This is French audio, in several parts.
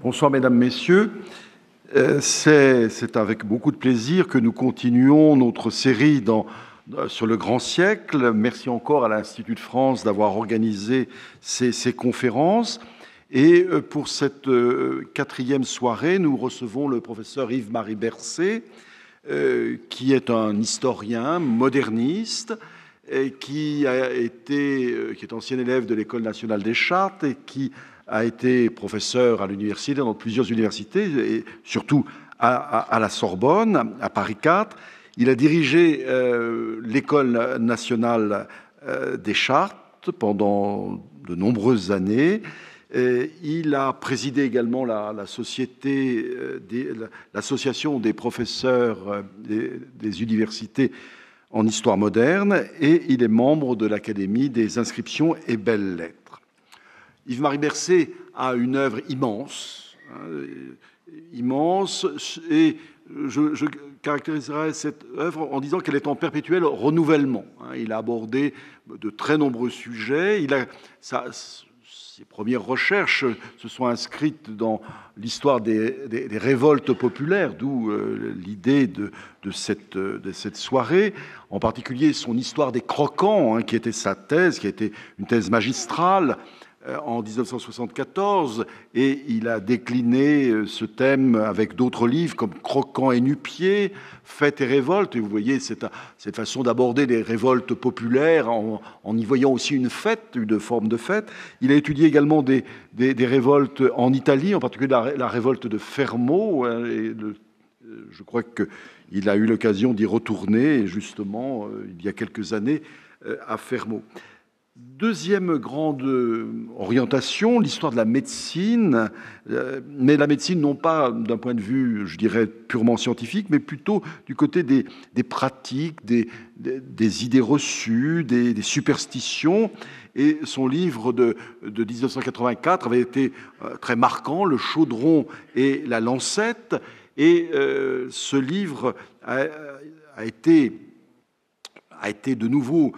Bonsoir, mesdames, messieurs. C'est avec beaucoup de plaisir que nous continuons notre série sur le grand siècle. Merci encore à l'Institut de France d'avoir organisé ces conférences. Et pour cette quatrième soirée, nous recevons le professeur Yves-Marie Bercé, qui est un historien moderniste, qui est ancien élève de l'École nationale des chartes et qui a été professeur à l'université, dans plusieurs universités, et surtout à la Sorbonne, à Paris 4. Il a dirigé l'École nationale des chartes pendant de nombreuses années. Il a présidé également l'association des professeurs des universités en histoire moderne, et il est membre de l'Académie des inscriptions et belles-lettres. Yves-Marie Bercé a une œuvre immense, et je caractériserais cette œuvre en disant qu'elle est en perpétuel renouvellement. Il a abordé de très nombreux sujets. Ses premières recherches se sont inscrites dans l'histoire des révoltes populaires, d'où l'idée de cette soirée, en particulier son histoire des croquants, qui était sa thèse, qui a été une thèse magistrale en 1974, et il a décliné ce thème avec d'autres livres comme Croquants et nu-pieds, Fêtes et révoltes. Et vous voyez cette façon d'aborder les révoltes populaires en y voyant aussi une fête, une forme de fête. Il a étudié également des révoltes en Italie, en particulier la révolte de Fermo. Je crois qu'il a eu l'occasion d'y retourner, justement, il y a quelques années, à Fermo. Deuxième grande orientation, l'histoire de la médecine, mais la médecine non pas d'un point de vue, je dirais, purement scientifique, mais plutôt du côté des pratiques, des idées reçues, des superstitions. Et son livre de 1984 avait été très marquant, Le chaudron et la lancette. Et ce livre a été de nouveau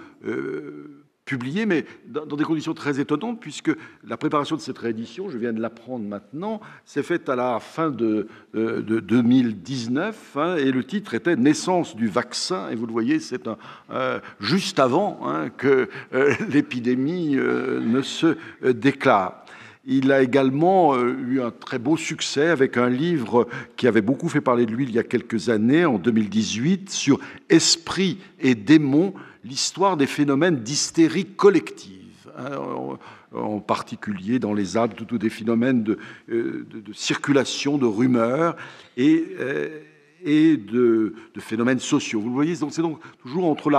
publié, mais dans des conditions très étonnantes, puisque la préparation de cette réédition, je viens de l'apprendre maintenant, s'est faite à la fin de 2019, et le titre était « Naissance du vaccin », et vous le voyez, c'est juste avant que l'épidémie ne se déclare. Il a également eu un très beau succès avec un livre qui avait beaucoup fait parler de lui il y a quelques années, en 2018, sur « Esprit et démons », l'histoire des phénomènes d'hystérie collective, en particulier dans les Alpes, tous des phénomènes de circulation, de rumeurs et de phénomènes sociaux. Vous le voyez, c'est donc toujours entre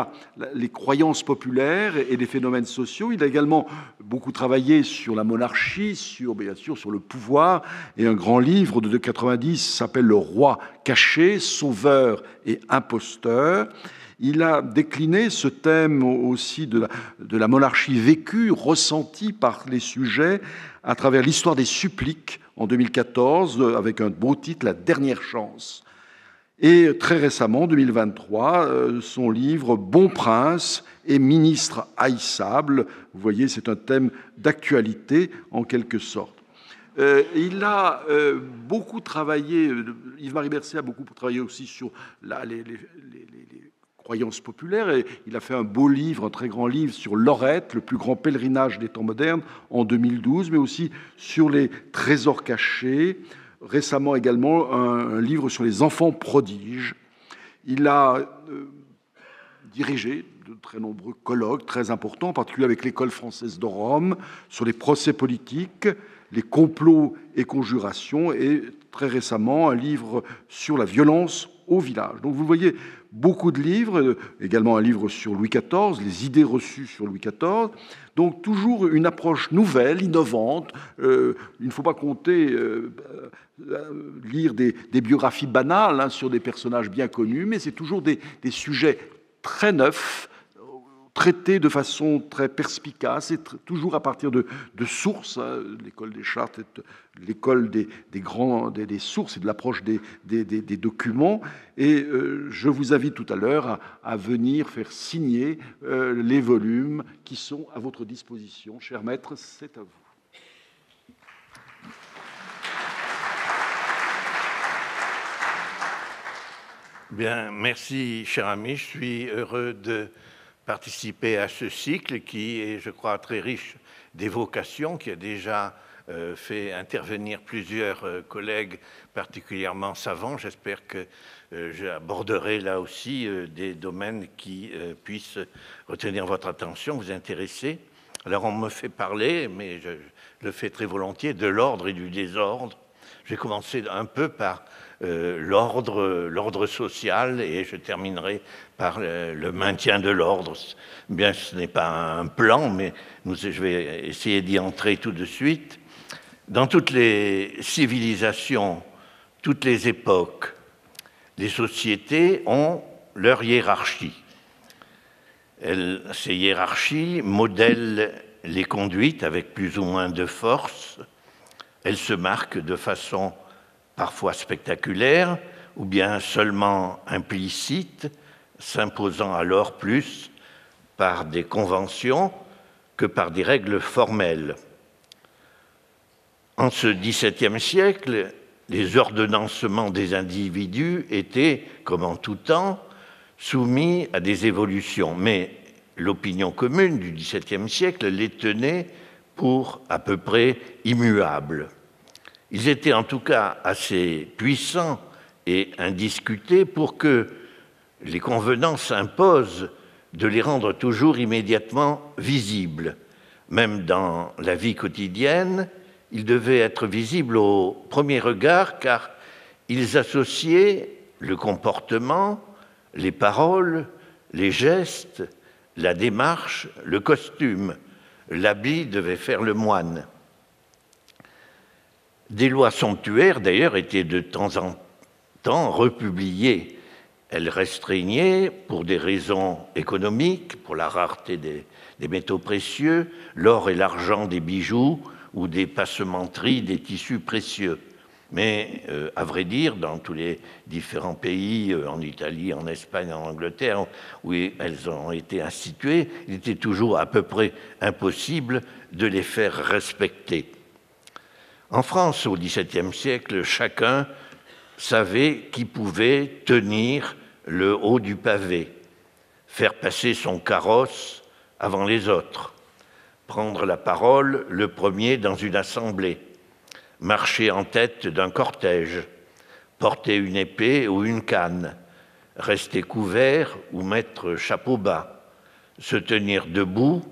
les croyances populaires et les phénomènes sociaux. Il a également beaucoup travaillé sur la monarchie, bien sûr sur le pouvoir, et un grand livre de 1990 s'appelle « Le roi caché, sauveur et imposteur ». Il a décliné ce thème aussi de la monarchie vécue, ressentie par les sujets, à travers l'histoire des suppliques en 2014, avec un beau titre, « La dernière chance ». Et très récemment, en 2023, son livre « Bon prince et ministre haïssable ». Vous voyez, c'est un thème d'actualité en quelque sorte. Il a beaucoup travaillé, Yves-Marie Bercé a beaucoup travaillé aussi sur les croyances populaires, et il a fait un beau livre, un très grand livre sur Lorette, le plus grand pèlerinage des temps modernes, en 2012, mais aussi sur les trésors cachés. Récemment également, un livre sur les enfants prodiges. Il a dirigé de très nombreux colloques très importants, en particulier avec l'École française de Rome, sur les procès politiques, les complots et conjurations, et très récemment, un livre sur la violence au village. Donc vous voyez beaucoup de livres, également un livre sur Louis XIV, les idées reçues sur Louis XIV. Donc toujours une approche nouvelle, innovante. Il ne faut pas compter lire des biographies banales sur des personnages bien connus, mais c'est toujours des sujets très neufs, traités de façon très perspicace et toujours à partir de sources. L'école des chartes est l'école des sources et de l'approche des documents. Et je vous invite tout à l'heure à venir faire signer les volumes qui sont à votre disposition. Cher maître, c'est à vous. Bien, merci, cher ami. Je suis heureux de participer à ce cycle qui est, je crois, très riche d'évocations, qui a déjà fait intervenir plusieurs collègues particulièrement savants. J'espère que j'aborderai là aussi des domaines qui puissent retenir votre attention, vous intéresser. Alors, on me fait parler, mais je le fais très volontiers, de l'ordre et du désordre. Je vais commencer un peu par l'ordre social et je terminerai par le maintien de l'ordre. Bien, ce n'est pas un plan, mais je vais essayer d'y entrer tout de suite. Dans toutes les civilisations, toutes les époques, les sociétés ont leur hiérarchie. Ces hiérarchies modèlent les conduites avec plus ou moins de force. Elles se marquent de façon parfois spectaculaire ou bien seulement implicite, s'imposant alors plus par des conventions que par des règles formelles. En ce XVIIe siècle, les ordonnancements des individus étaient, comme en tout temps, soumis à des évolutions, mais l'opinion commune du XVIIe siècle les tenait pour à peu près immuables. Ils étaient en tout cas assez puissants et indiscutés pour que les convenants s'imposent de les rendre toujours immédiatement visibles. Même dans la vie quotidienne, ils devaient être visibles au premier regard car ils associaient le comportement, les paroles, les gestes, la démarche, le costume. L'habit devait faire le moine. Des lois somptuaires, d'ailleurs, étaient de temps en temps republiées. Elles restreignaient, pour des raisons économiques, pour la rareté des métaux précieux, l'or et l'argent des bijoux ou des passementeries des tissus précieux. Mais, à vrai dire, dans tous les différents pays, en Italie, en Espagne, en Angleterre, où elles ont été instituées, il était toujours à peu près impossible de les faire respecter. En France, au XVIIe siècle, chacun savait qui pouvait tenir le haut du pavé, faire passer son carrosse avant les autres, prendre la parole le premier dans une assemblée, marcher en tête d'un cortège, porter une épée ou une canne, rester couvert ou mettre chapeau bas, se tenir debout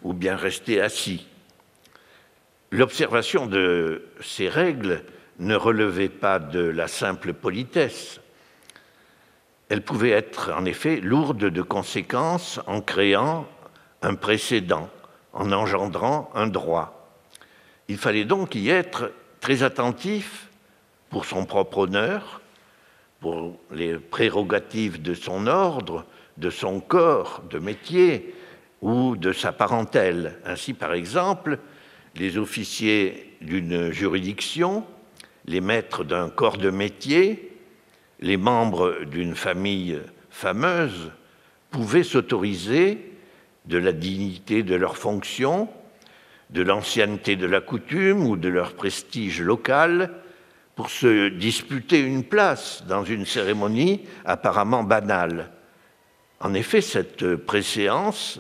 ou bien rester assis. L'observation de ces règles ne relevait pas de la simple politesse. Elle pouvait être en effet lourde de conséquences en créant un précédent, en engendrant un droit. Il fallait donc y être très attentif pour son propre honneur, pour les prérogatives de son ordre, de son corps de métier ou de sa parentèle. Ainsi, par exemple, les officiers d'une juridiction, les maîtres d'un corps de métier, les membres d'une famille fameuse pouvaient s'autoriser de la dignité de leur fonction, de l'ancienneté de la coutume ou de leur prestige local pour se disputer une place dans une cérémonie apparemment banale. En effet, cette préséance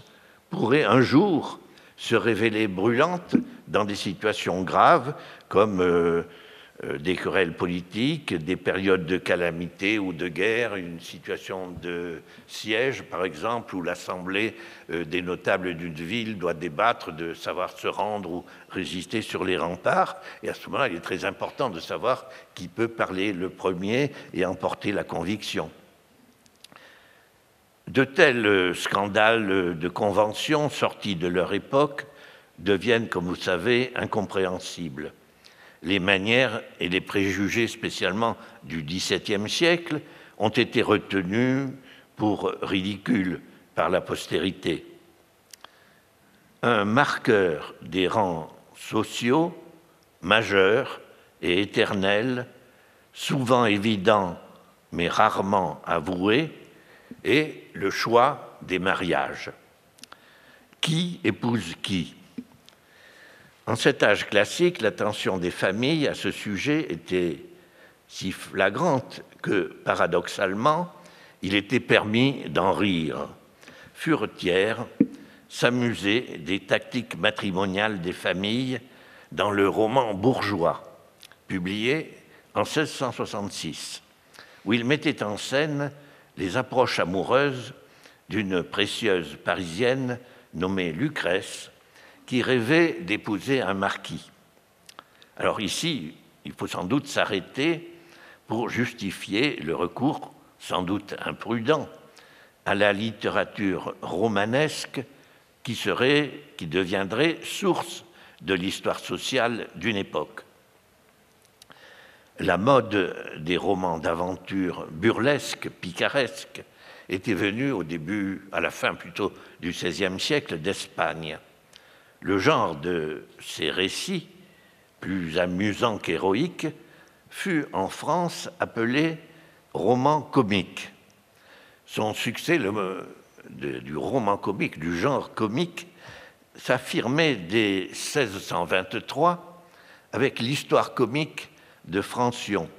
pourrait un jour se révéler brûlante dans des situations graves comme des querelles politiques, des périodes de calamité ou de guerre, une situation de siège, par exemple, où l'assemblée des notables d'une ville doit débattre de savoir se rendre ou résister sur les remparts. Et à ce moment-là, il est très important de savoir qui peut parler le premier et emporter la conviction. De tels scandales de conventions sortis de leur époque deviennent, comme vous savez, incompréhensibles. Les manières et les préjugés, spécialement du XVIIe siècle, ont été retenus pour ridicules par la postérité. Un marqueur des rangs sociaux, majeurs et éternels, souvent évident mais rarement avoué, est le choix des mariages. Qui épouse qui ? En cet âge classique, l'attention des familles à ce sujet était si flagrante que, paradoxalement, il était permis d'en rire. Furetière s'amusait des tactiques matrimoniales des familles dans le roman Bourgeois, publié en 1666, où il mettait en scène les approches amoureuses d'une précieuse parisienne nommée Lucrèce, qui rêvait d'épouser un marquis. Alors ici, il faut sans doute s'arrêter pour justifier le recours, sans doute imprudent, à la littérature romanesque qui deviendrait source de l'histoire sociale d'une époque. La mode des romans d'aventure burlesques, picaresques, était venue au début, à la fin plutôt du XVIe siècle, d'Espagne. Le genre de ces récits, plus amusants qu'héroïques, fut en France appelé roman comique. Son succès du roman comique, du genre comique, s'affirmait dès 1623 avec l'histoire comique de Francion,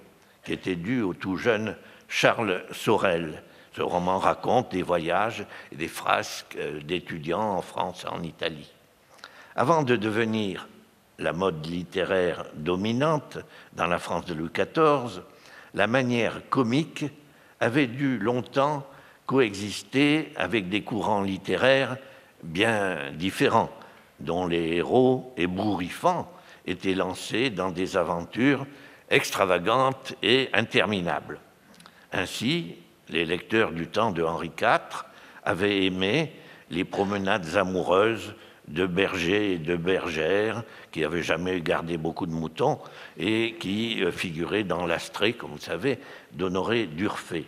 qui était due au tout jeune Charles Sorel. Ce roman raconte des voyages et des frasques d'étudiants en France et en Italie. Avant de devenir la mode littéraire dominante dans la France de Louis XIV, la manière comique avait dû longtemps coexister avec des courants littéraires bien différents, dont les héros ébouriffants étaient lancés dans des aventures extravagantes et interminables. Ainsi, les lecteurs du temps de Henri IV avaient aimé les promenades amoureuses de bergers et de bergères qui n'avaient jamais gardé beaucoup de moutons et qui figuraient dans l'Astrée, comme vous savez, d'Honoré d'Urfé.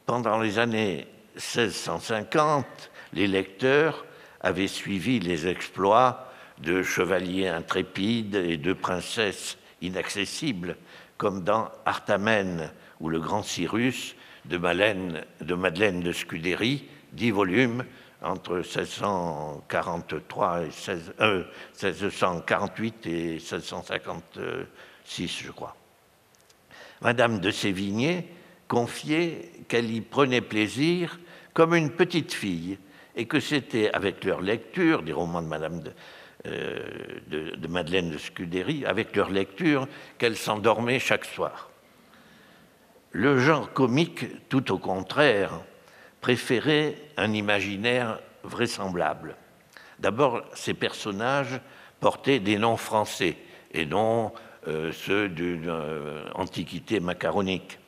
Pendant les années 1650, les lecteurs avaient suivi les exploits de chevaliers intrépides et de princesses inaccessibles, comme dans Artamène ou le Grand Cyrus de Madeleine de Scudéry, 10 volumes, entre 1648 et 1656, je crois. Madame de Sévigné confiait qu'elle y prenait plaisir comme une petite fille et que c'était avec leur lecture des romans de Madeleine de Scudéry, avec leur lecture qu'elle s'endormait chaque soir. Le genre comique, tout au contraire, préférait un imaginaire vraisemblable. D'abord, ces personnages portaient des noms français et non ceux d'une antiquité macaronique.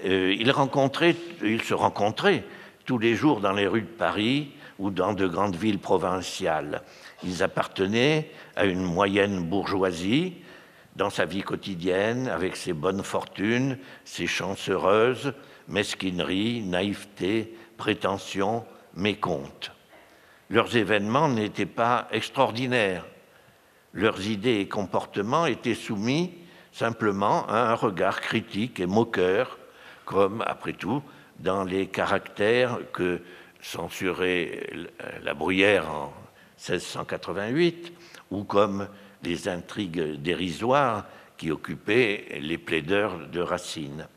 Ils se rencontraient tous les jours dans les rues de Paris ou dans de grandes villes provinciales. Ils appartenaient à une moyenne bourgeoisie dans sa vie quotidienne, avec ses bonnes fortunes, ses chances heureuses, mesquinerie, naïveté, prétention, mécompte. Leurs événements n'étaient pas extraordinaires. Leurs idées et comportements étaient soumis simplement à un regard critique et moqueur, comme, après tout, dans les caractères que censurait La Bruyère en 1688, ou comme les intrigues dérisoires qui occupaient les plaideurs de Racine.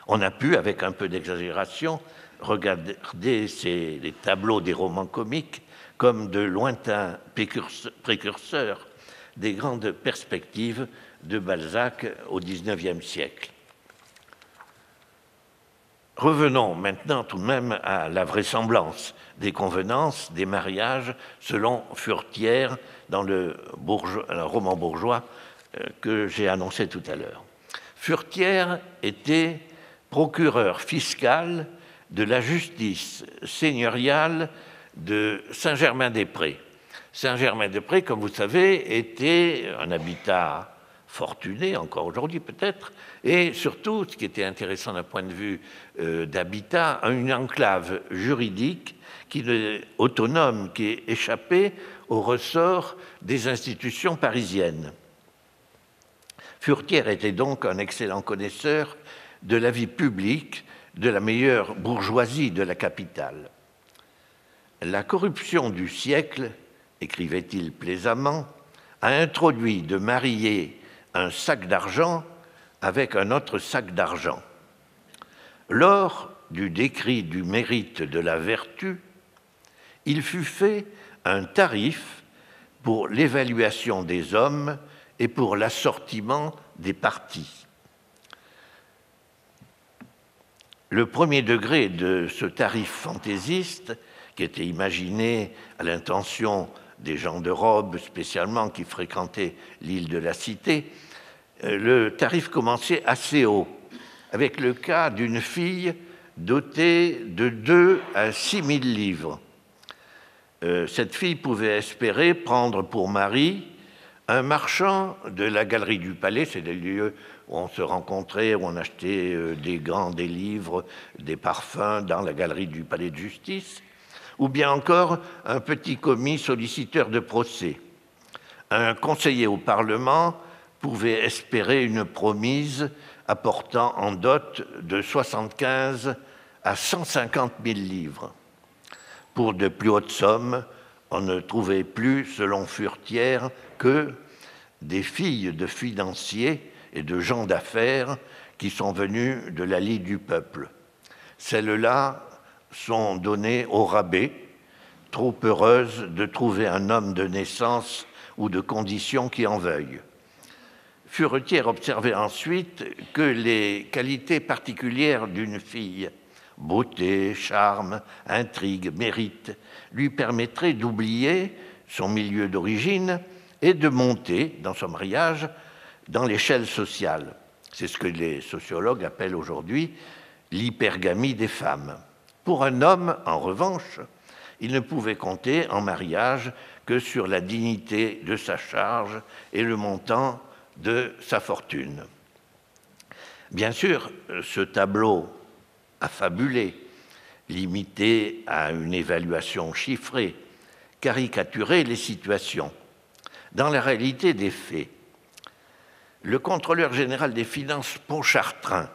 On a pu, avec un peu d'exagération, regarder les tableaux des romans comiques comme de lointains précurseurs des grandes perspectives de Balzac au XIXe siècle. Revenons maintenant tout de même à la vraisemblance des convenances, des mariages, selon Furetière, dans le roman bourgeois que j'ai annoncé tout à l'heure. Furetière était procureur fiscal de la justice seigneuriale de Saint-Germain-des-Prés. Saint-Germain-des-Prés, comme vous savez, était un habitat fortuné, encore aujourd'hui peut-être, et surtout, ce qui était intéressant d'un point de vue d'habitat, une enclave juridique autonome qui échappait au ressort des institutions parisiennes. Furetière était donc un excellent connaisseur de la vie publique de la meilleure bourgeoisie de la capitale. La corruption du siècle, écrivait-il plaisamment, a introduit de marier un sac d'argent avec un autre sac d'argent. Lors du décret du mérite de la vertu, il fut fait un tarif pour l'évaluation des hommes et pour l'assortiment des partis. Le premier degré de ce tarif fantaisiste, qui était imaginé à l'intention des gens de robe spécialement qui fréquentaient l'île de la Cité, le tarif commençait assez haut, avec le cas d'une fille dotée de 2 à 6 000 livres. Cette fille pouvait espérer prendre pour mari un marchand de la Galerie du Palais, c'est des lieux où on se rencontrait, où on achetait des gants, des livres, des parfums dans la Galerie du Palais de Justice, ou bien encore un petit commis solliciteur de procès. Un conseiller au Parlement pouvait espérer une promise apportant en dot de 75 à 150 000 livres. Pour de plus hautes sommes, on ne trouvait plus, selon Furetière, que des filles de financiers et de gens d'affaires qui sont venus de la Ligue du Peuple. Celles-là sont données au rabais, trop heureuses de trouver un homme de naissance ou de condition qui en veuille. Furetière observait ensuite que les qualités particulières d'une fille, beauté, charme, intrigue, mérite, lui permettraient d'oublier son milieu d'origine et de monter, dans son mariage, dans l'échelle sociale. C'est ce que les sociologues appellent aujourd'hui l'hypergamie des femmes. Pour un homme, en revanche, il ne pouvait compter en mariage que sur la dignité de sa charge et le montant de sa fortune. Bien sûr, ce tableau affabulé, limité à une évaluation chiffrée, caricaturait les situations. Dans la réalité des faits, le contrôleur général des finances Pontchartrain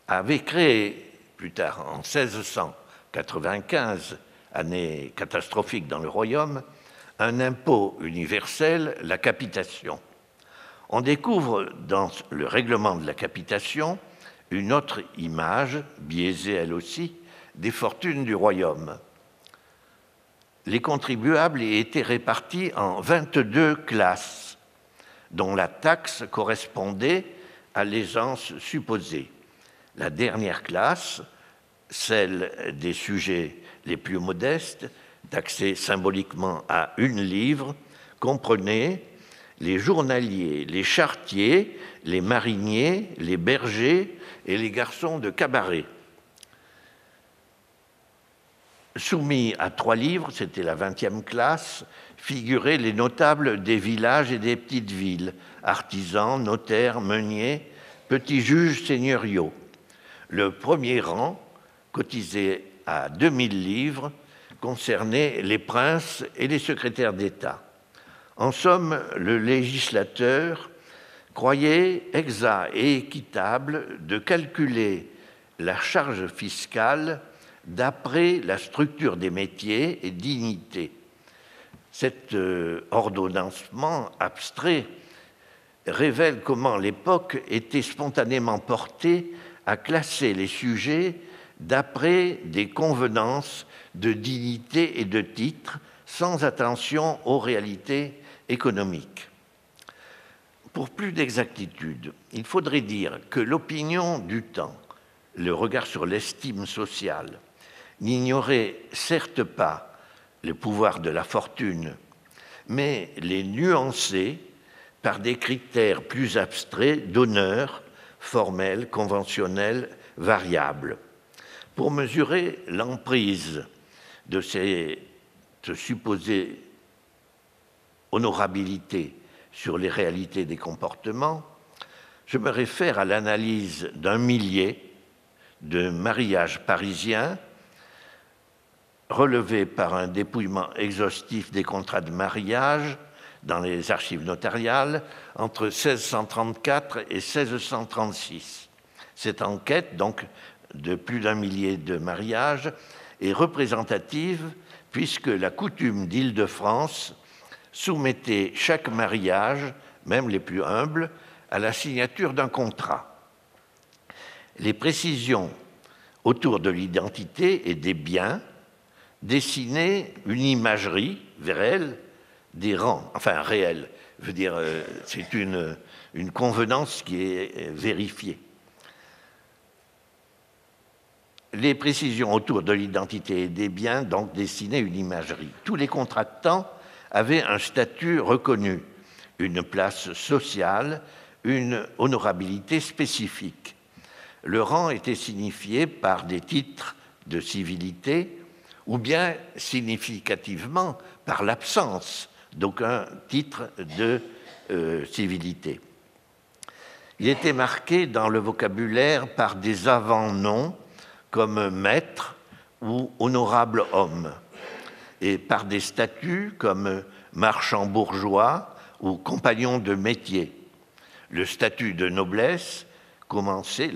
avait créé, plus tard en 1695, année catastrophique dans le royaume, un impôt universel, la capitation. On découvre dans le règlement de la capitation une autre image, biaisée elle aussi, des fortunes du royaume. Les contribuables y étaient répartis en 22 classes, dont la taxe correspondait à l'aisance supposée. La dernière classe, celle des sujets les plus modestes, taxés symboliquement à 1 livre, comprenait les journaliers, les charretiers, les mariniers, les bergers et les garçons de cabaret. Soumis à 3 livres, c'était la 20e classe, figuraient les notables des villages et des petites villes, artisans, notaires, meuniers, petits juges seigneuriaux. Le premier rang, cotisé à 2000 livres, concernait les princes et les secrétaires d'État. En somme, le législateur croyait exact et équitable de calculer la charge fiscale d'après la structure des métiers et dignités. Cet ordonnancement abstrait révèle comment l'époque était spontanément portée à classer les sujets d'après des convenances de dignité et de titre, sans attention aux réalités économiques. Pour plus d'exactitude, il faudrait dire que l'opinion du temps, le regard sur l'estime sociale, n'ignorait certes pas le pouvoir de la fortune, mais les nuançait par des critères plus abstraits d'honneur, formels, conventionnels, variables. Pour mesurer l'emprise de cette supposée honorabilité sur les réalités des comportements, je me réfère à l'analyse d'1 millier de mariages parisiens relevés par un dépouillement exhaustif des contrats de mariage dans les archives notariales entre 1634 et 1636. Cette enquête, donc de plus d'1 millier de mariages, est représentative puisque la coutume d'Île-de-France soumettait chaque mariage, même les plus humbles, à la signature d'un contrat. Les précisions autour de l'identité et des biens, dessiner une imagerie réelle des rangs, enfin réelle, je veux dire, c'est une convenance qui est vérifiée. Les précisions autour de l'identité et des biens donc dessinaient une imagerie. Tous les contractants avaient un statut reconnu, une place sociale, une honorabilité spécifique. Le rang était signifié par des titres de civilité ou bien significativement par l'absence d'aucun titre de civilité. Il était marqué dans le vocabulaire par des avant-noms comme maître ou honorable homme, et par des statuts comme marchand bourgeois ou compagnon de métier. Le statut de noblesse commençait,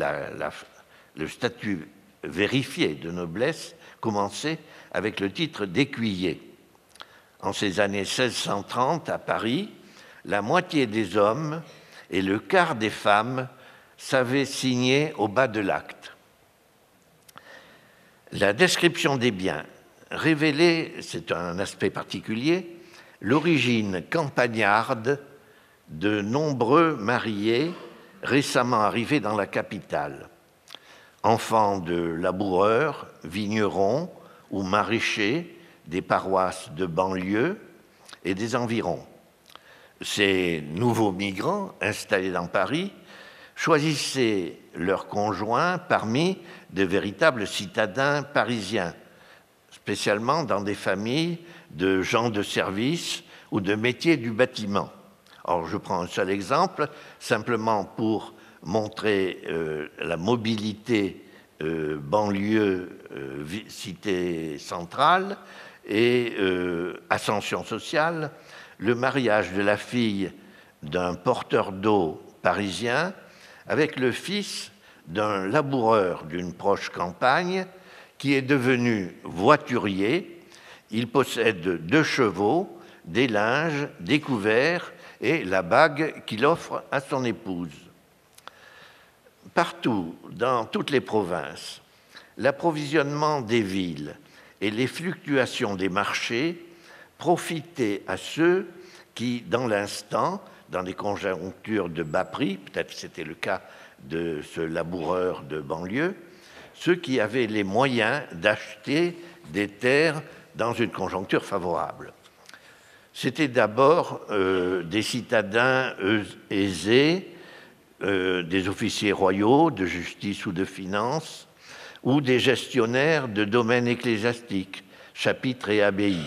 le statut vérifié de noblesse commençait avec le titre d'écuyer. En ces années 1630, à Paris, la moitié des hommes et le quart des femmes savaient signer au bas de l'acte. La description des biens révélait, c'est un aspect particulier, l'origine campagnarde de nombreux mariés récemment arrivés dans la capitale. Enfants de laboureurs, vignerons ou maraîchers des paroisses de banlieue et des environs. Ces nouveaux migrants installés dans Paris choisissaient leurs conjoints parmi de véritables citadins parisiens, spécialement dans des familles de gens de service ou de métiers du bâtiment. Alors, je prends un seul exemple, simplement pour montrer la mobilité banlieue, cité centrale et ascension sociale. Le mariage de la fille d'un porteur d'eau parisien avec le fils d'un laboureur d'une proche campagne qui est devenu voiturier. Il possède 2 chevaux, des linges, des couverts et la bague qu'il offre à son épouse. Partout, dans toutes les provinces, l'approvisionnement des villes et les fluctuations des marchés profitaient à ceux qui, dans l'instant, dans des conjonctures de bas prix, peut-être que c'était le cas de ce laboureur de banlieue, ceux qui avaient les moyens d'acheter des terres dans une conjoncture favorable. C'était d'abord des citadins aisés, des officiers royaux de justice ou de finance, ou des gestionnaires de domaines ecclésiastiques, chapitres et abbayes.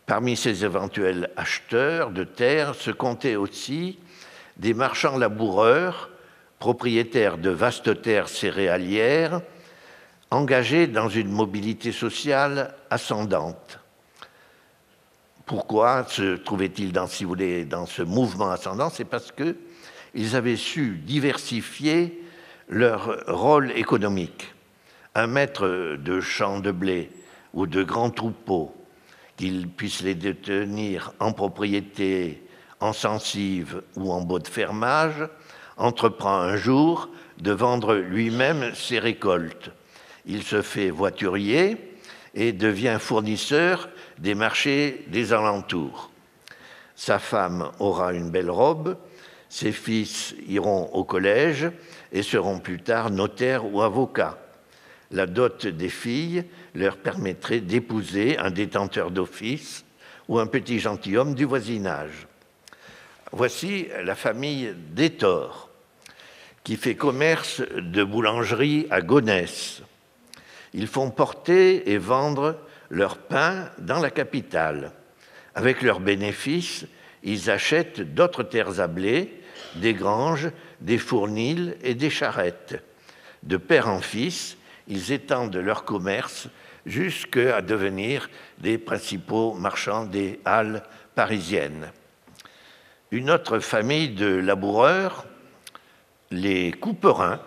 Parmi ces éventuels acheteurs de terres se comptaient aussi des marchands laboureurs, propriétaires de vastes terres céréalières, engagés dans une mobilité sociale ascendante. Pourquoi se trouvaient-ils dans ce mouvement ascendant? C'est parce qu'ils avaient su diversifier leur rôle économique. Un maître de champ de blé ou de grands troupeaux, qu'ils puissent les détenir en propriété encensive ou en baux de fermage, entreprend un jour de vendre lui-même ses récoltes. Il se fait voiturier et devient fournisseur des marchés des alentours. Sa femme aura une belle robe, ses fils iront au collège et seront plus tard notaires ou avocats. La dot des filles leur permettrait d'épouser un détenteur d'office ou un petit gentilhomme du voisinage. Voici la famille d'Étor, qui fait commerce de boulangerie à Gonesse. Ils font porter et vendre leur pain dans la capitale. Avec leurs bénéfices, ils achètent d'autres terres à blé, des granges, des fournils et des charrettes. De père en fils, ils étendent leur commerce jusqu'à devenir des principaux marchands des halles parisiennes. Une autre famille de laboureurs, les Couperins,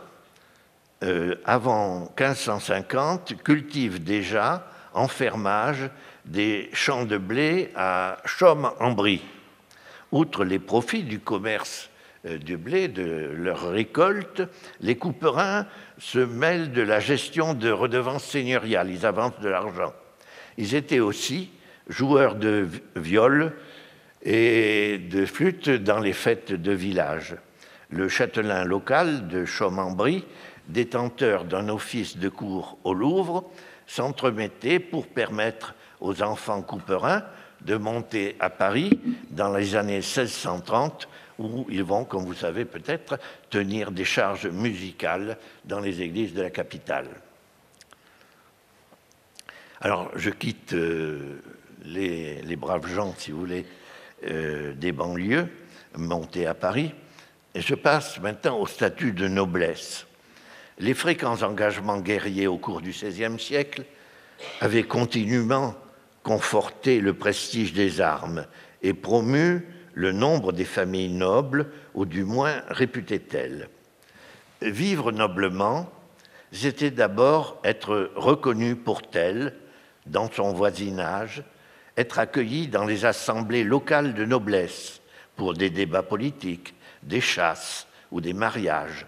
avant 1550, cultivent déjà en fermage des champs de blé à Chaumes-en-Brie. Outre les profits du commerce du blé, de leur récolte, les couperins se mêlent de la gestion de redevances seigneuriales, ils avancent de l'argent. Ils étaient aussi joueurs de viol et de flûte dans les fêtes de village. Le châtelain local de Chaume-en-Brie, détenteur d'un office de cour au Louvre, s'entremettait pour permettre aux enfants couperins de monter à Paris dans les années 1630, où ils vont, comme vous savez peut-être, tenir des charges musicales dans les églises de la capitale. Alors, je quitte les braves gens, si vous voulez, des banlieues, montés à Paris, et je passe maintenant au statut de noblesse. Les fréquents engagements guerriers au cours du XVIe siècle avaient continuellement conforté le prestige des armes et promu le nombre des familles nobles, ou du moins réputées telles. Vivre noblement, c'était d'abord être reconnu pour tel dans son voisinage, être accueilli dans les assemblées locales de noblesse pour des débats politiques, des chasses ou des mariages.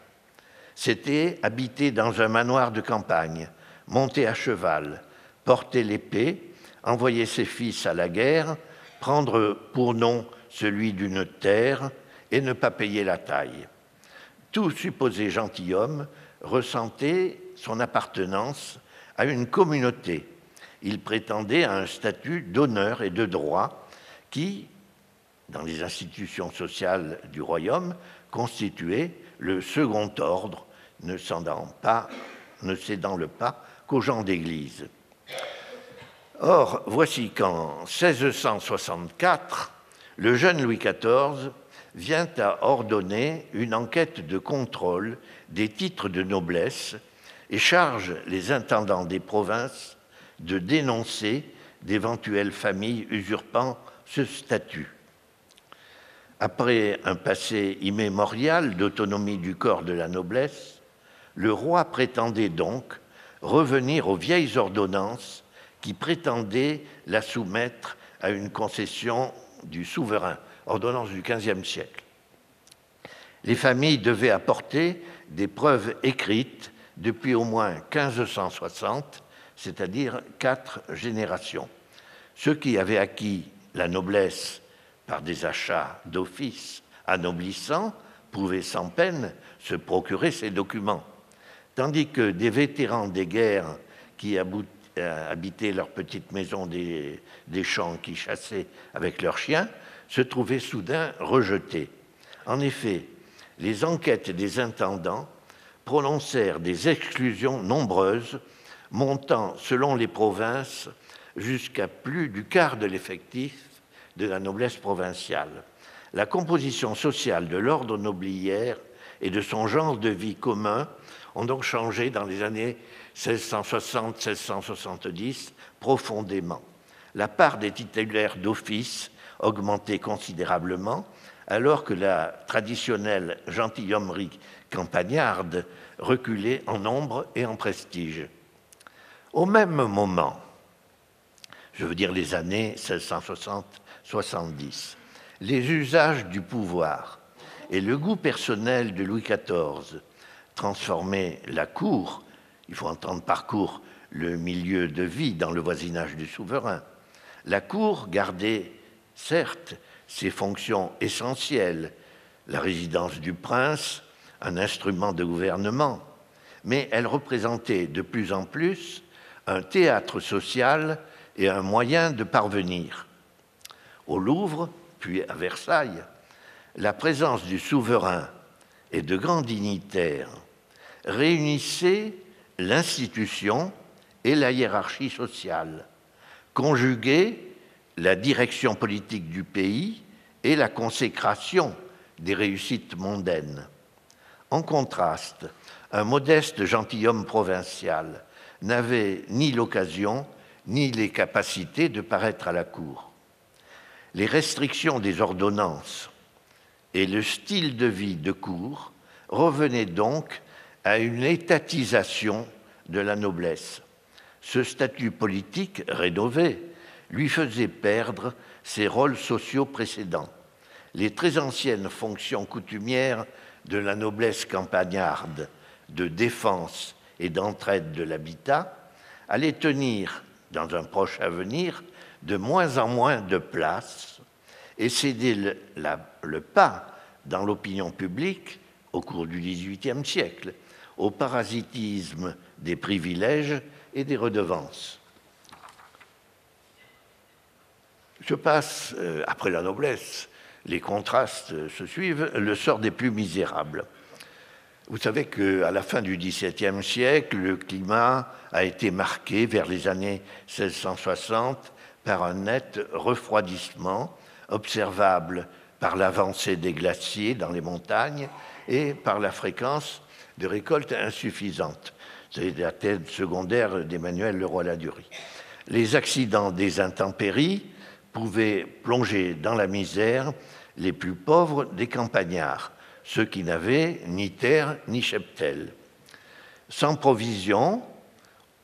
C'était habiter dans un manoir de campagne, monter à cheval, porter l'épée, envoyer ses fils à la guerre, prendre pour nom celui d'une terre et ne pas payer la taille. Tout supposé gentilhomme ressentait son appartenance à une communauté. Il prétendait à un statut d'honneur et de droit qui, dans les institutions sociales du royaume, constituait le second ordre, ne cédant le pas qu'aux gens d'église. Or, voici qu'en 1664, le jeune Louis XIV vient à ordonner une enquête de contrôle des titres de noblesse et charge les intendants des provinces de dénoncer d'éventuelles familles usurpant ce statut. Après un passé immémorial d'autonomie du corps de la noblesse, le roi prétendait donc revenir aux vieilles ordonnances qui prétendaient la soumettre à une concession du souverain, ordonnance du XVe siècle. Les familles devaient apporter des preuves écrites depuis au moins 1560, c'est-à-dire 4 générations. Ceux qui avaient acquis la noblesse par des achats d'office anoblissants pouvaient sans peine se procurer ces documents, tandis que des vétérans des guerres qui habitaient leur petite maison des champs, qui chassaient avec leurs chiens, se trouvaient soudain rejetés. En effet, les enquêtes des intendants prononcèrent des exclusions nombreuses, montant, selon les provinces, jusqu'à plus du quart de l'effectif de la noblesse provinciale. La composition sociale de l'ordre nobiliaire et de son genre de vie commun ont donc changé dans les années 1660-1670 profondément. La part des titulaires d'office augmentait considérablement, alors que la traditionnelle gentilhommerie campagnarde reculait en nombre et en prestige. Au même moment, je veux dire les années 1660-70, les usages du pouvoir et le goût personnel de Louis XIV transformaient la cour, il faut entendre par cour le milieu de vie dans le voisinage du souverain. La cour gardait, certes, ses fonctions essentielles, la résidence du prince, un instrument de gouvernement, mais elle représentait de plus en plus un théâtre social et un moyen de parvenir. Au Louvre, puis à Versailles, la présence du souverain et de grands dignitaires réunissait l'institution et la hiérarchie sociale, conjuguait la direction politique du pays et la consécration des réussites mondaines. En contraste, un modeste gentilhomme provincial n'avait ni l'occasion ni les capacités de paraître à la cour. Les restrictions des ordonnances et le style de vie de cour revenaient donc à une étatisation de la noblesse. Ce statut politique rénové lui faisait perdre ses rôles sociaux précédents. les très anciennes fonctions coutumières de la noblesse campagnarde de défense et d'entraide de l'habitat allaient tenir, dans un proche avenir, de moins en moins de place et céder le pas dans l'opinion publique au cours du XVIIIe siècle au parasitisme des privilèges et des redevances. Je passe, après la noblesse, les contrastes se suivent, le sort des plus misérables. Vous savez qu'à la fin du XVIIe siècle, le climat a été marqué vers les années 1660 par un net refroidissement observable par l'avancée des glaciers dans les montagnes et par la fréquence de récoltes insuffisantes. C'est la thèse secondaire d'Emmanuel Leroy-Ladurie. Les accidents des intempéries pouvaient plonger dans la misère les plus pauvres des campagnards, ceux qui n'avaient ni terre ni cheptel. Sans provision,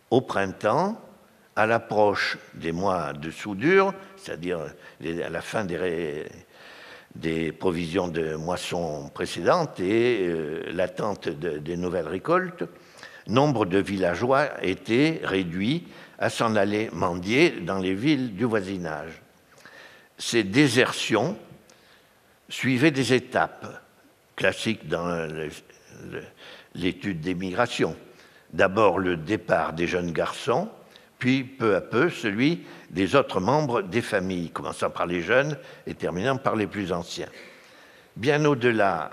au printemps, à l'approche des mois de soudure, c'est-à-dire à la fin des provisions de moissons précédentes et l'attente des nouvelles récoltes, nombre de villageois étaient réduits à s'en aller mendier dans les villes du voisinage. Ces désertions suivaient des étapes classiques dans l'étude des migrations. D'abord le départ des jeunes garçons, puis peu à peu celui des autres membres des familles, commençant par les jeunes et terminant par les plus anciens. Bien au-delà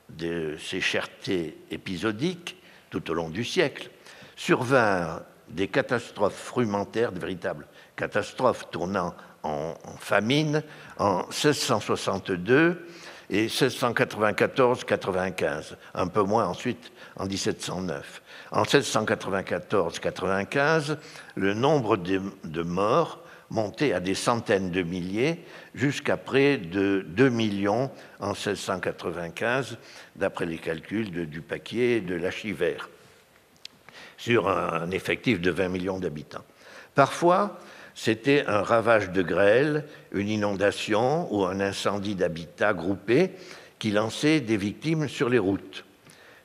de ces chertés épisodiques, tout au long du siècle, survinrent des catastrophes frumentaires, de véritables catastrophes tournant en famine en 1662 et 1694-95, un peu moins ensuite en 1709. En 1694-95, le nombre de morts montait à des centaines de milliers, jusqu'à près de 2 millions en 1695, d'après les calculs de Dupaquier et de Lachivert, sur un effectif de 20 millions d'habitants. Parfois, c'était un ravage de grêle, une inondation ou un incendie d'habitat groupé qui lançait des victimes sur les routes.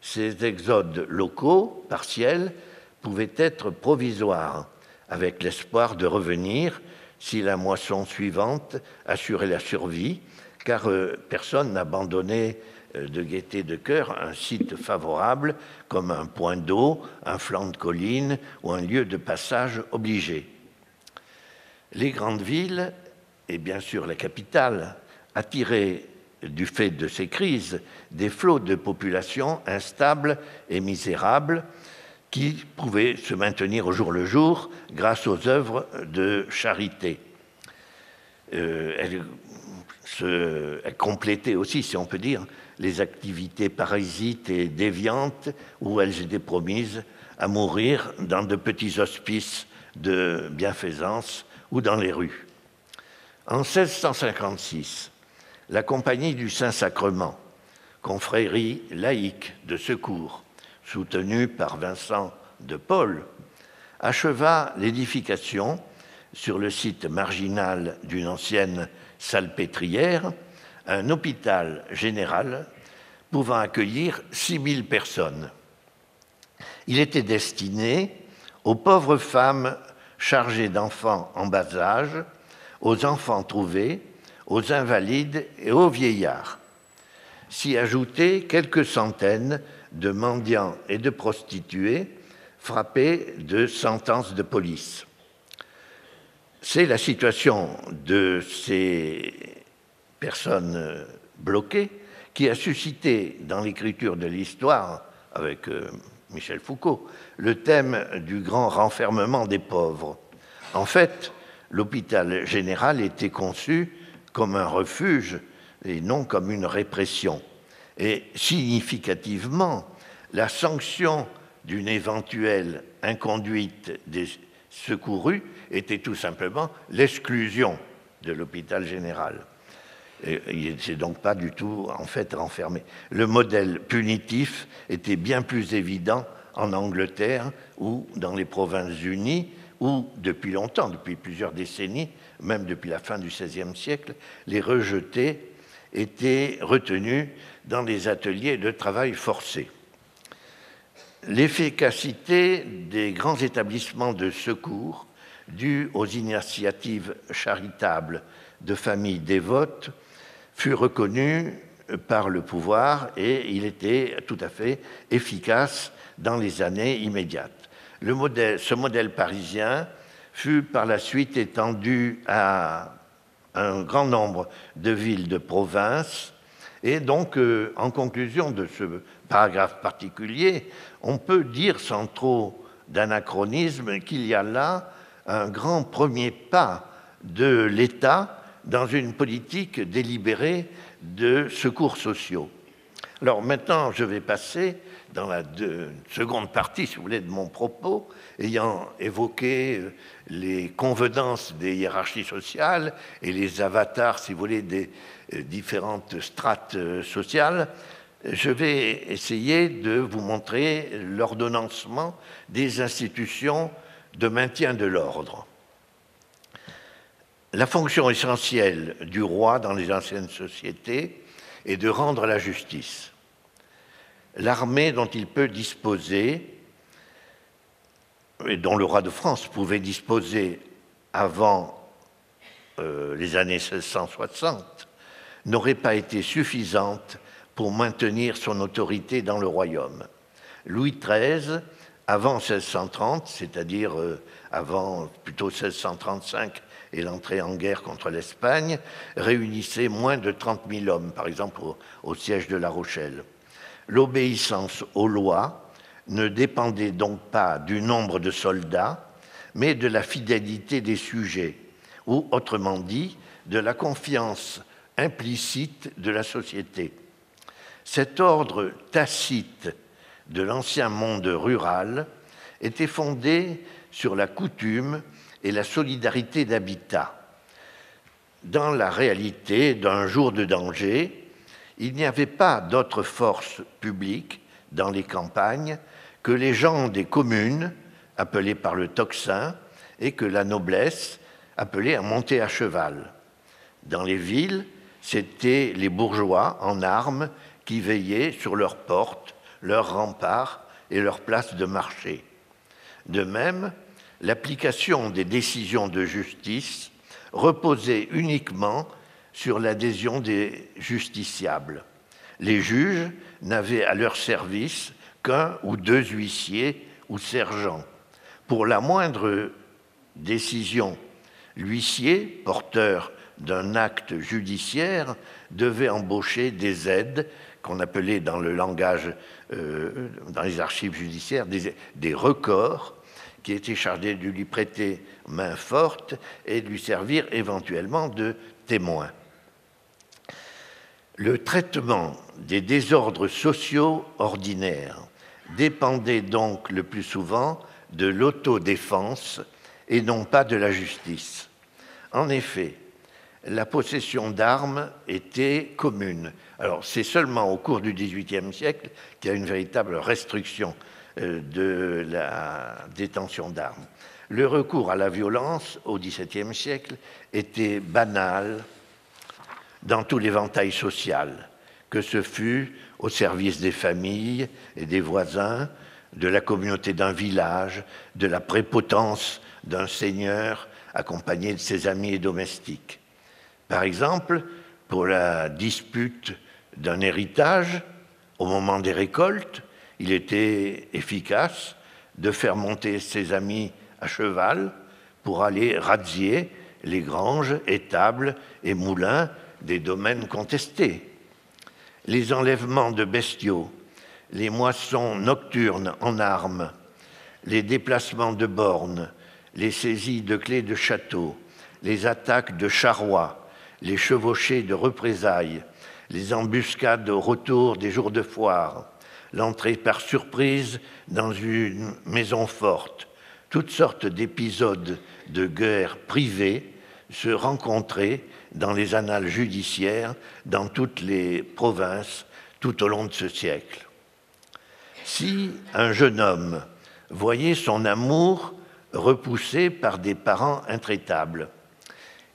Ces exodes locaux, partiels, pouvaient être provisoires, avec l'espoir de revenir si la moisson suivante assurait la survie, car personne n'abandonnait de gaieté de cœur un site favorable comme un point d'eau, un flanc de colline ou un lieu de passage obligé. Les grandes villes, et bien sûr la capitale, attiraient du fait de ces crises des flots de population instables et misérables qui pouvaient se maintenir au jour le jour grâce aux œuvres de charité. Elles complétaient aussi, si on peut dire, les activités parasites et déviantes où elles étaient promises à mourir dans de petits hospices de bienfaisance ou dans les rues. En 1656, la Compagnie du Saint-Sacrement, confrérie laïque de secours, soutenue par Vincent de Paul, acheva l'édification sur le site marginal d'une ancienne salpêtrière, un hôpital général pouvant accueillir 6000 personnes. Il était destiné aux pauvres femmes chargées d'enfants en bas âge, aux enfants trouvés, aux invalides et aux vieillards. S'y ajoutaient quelques centaines de mendiants et de prostituées frappés de sentences de police. C'est la situation de ces personnes bloquées qui a suscité dans l'écriture de l'histoire, avec Michel Foucault, le thème du grand renfermement des pauvres. En fait, l'hôpital général était conçu comme un refuge et non comme une répression. Et significativement, la sanction d'une éventuelle inconduite des secourus était tout simplement l'exclusion de l'hôpital général. Et il n'était donc pas du tout, en fait, renfermé. Le modèle punitif était bien plus évident en Angleterre ou dans les Provinces-Unies, où depuis longtemps, depuis plusieurs décennies, même depuis la fin du XVIe siècle, les rejetés étaient retenus dans les ateliers de travail forcé. L'efficacité des grands établissements de secours due aux initiatives charitables de familles dévotes fut reconnue par le pouvoir et il était tout à fait efficace dans les années immédiates. Ce modèle parisien fut par la suite étendu à un grand nombre de villes de province et donc, en conclusion de ce paragraphe particulier, on peut dire sans trop d'anachronisme qu'il y a là un grand premier pas de l'État dans une politique délibérée de secours sociaux. Alors maintenant, je vais passer dans la seconde partie, si vous voulez, de mon propos, ayant évoqué les convenances des hiérarchies sociales et les avatars, si vous voulez, des différentes strates sociales. Je vais essayer de vous montrer l'ordonnancement des institutions de maintien de l'ordre. La fonction essentielle du roi dans les anciennes sociétés est de rendre la justice. L'armée dont il peut disposer, et dont le roi de France pouvait disposer avant les années 1660, n'aurait pas été suffisante pour maintenir son autorité dans le royaume. Louis XIII, avant 1630, c'est-à-dire avant plutôt 1635 et l'entrée en guerre contre l'Espagne, réunissait moins de 30 000 hommes, par exemple au siège de La Rochelle. L'obéissance aux lois ne dépendait donc pas du nombre de soldats, mais de la fidélité des sujets, ou autrement dit, de la confiance implicite de la société. Cet ordre tacite de l'ancien monde rural était fondé sur la coutume et la solidarité d'habitat. Dans la réalité d'un jour de danger, il n'y avait pas d'autre force publique dans les campagnes que les gens des communes, appelés par le tocsin, et que la noblesse, appelée à monter à cheval. Dans les villes, c'étaient les bourgeois en armes qui veillaient sur leurs portes, leurs remparts et leurs places de marché. De même, l'application des décisions de justice reposait uniquement sur l'adhésion des justiciables. Les juges n'avaient à leur service qu'un ou deux huissiers ou sergents. Pour la moindre décision, l'huissier, porteur d'un acte judiciaire, devait embaucher des aides qu'on appelait dans le langage, dans les archives judiciaires, des records, qui étaient chargés de lui prêter main forte et de lui servir éventuellement de témoin. Le traitement des désordres sociaux ordinaires dépendait donc le plus souvent de l'autodéfense et non pas de la justice. En effet, la possession d'armes était commune. Alors, c'est seulement au cours du XVIIIe siècle qu'il y a une véritable restriction de la détention d'armes. Le recours à la violence au XVIIe siècle était banal dans tout l'éventail social, que ce fût au service des familles et des voisins, de la communauté d'un village, de la prépotence d'un seigneur accompagné de ses amis et domestiques. Par exemple, pour la dispute d'un héritage, au moment des récoltes, il était efficace de faire monter ses amis à cheval pour aller razzier les granges, étables et moulins des domaines contestés. Les enlèvements de bestiaux, les moissons nocturnes en armes, les déplacements de bornes, les saisies de clés de château, les attaques de charrois, les chevauchées de représailles, les embuscades au retour des jours de foire, l'entrée par surprise dans une maison forte, toutes sortes d'épisodes de guerre privée se rencontraient dans les annales judiciaires dans toutes les provinces tout au long de ce siècle. Si un jeune homme voyait son amour repoussé par des parents intraitables,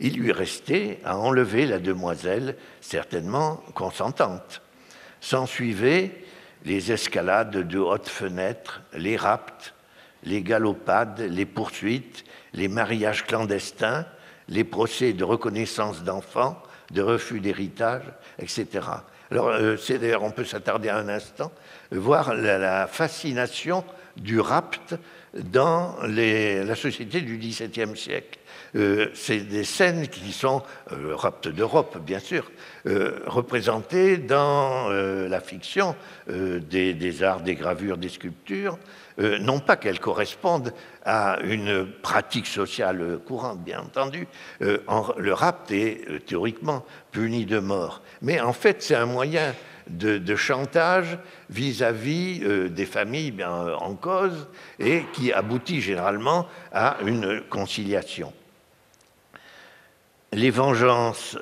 Il lui restait à enlever la demoiselle, certainement consentante. S'ensuivaient les escalades de hautes fenêtres, les rapts, les galopades, les poursuites, les mariages clandestins, les procès de reconnaissance d'enfants, de refus d'héritage, etc. Alors, c'est d'ailleurs, on peut s'attarder un instant, voir la fascination du rapt dans la société du XVIIe siècle. C'est des scènes qui sont, rapt d'Europe bien sûr, représentées dans la fiction des arts, des gravures, des sculptures, non pas qu'elles correspondent à une pratique sociale courante, bien entendu. Le rapt est théoriquement puni de mort, mais en fait c'est un moyen de chantage vis-à-vis des familles en cause et qui aboutit généralement à une conciliation. Les vengeances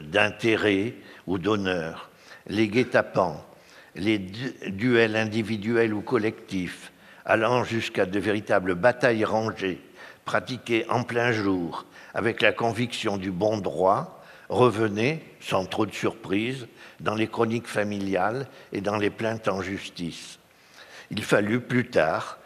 d'intérêt ou d'honneur, les guet-apens, les duels individuels ou collectifs, allant jusqu'à de véritables batailles rangées, pratiquées en plein jour, avec la conviction du bon droit, revenaient, sans trop de surprise, dans les chroniques familiales et dans les plaintes en justice. Il fallut plus tard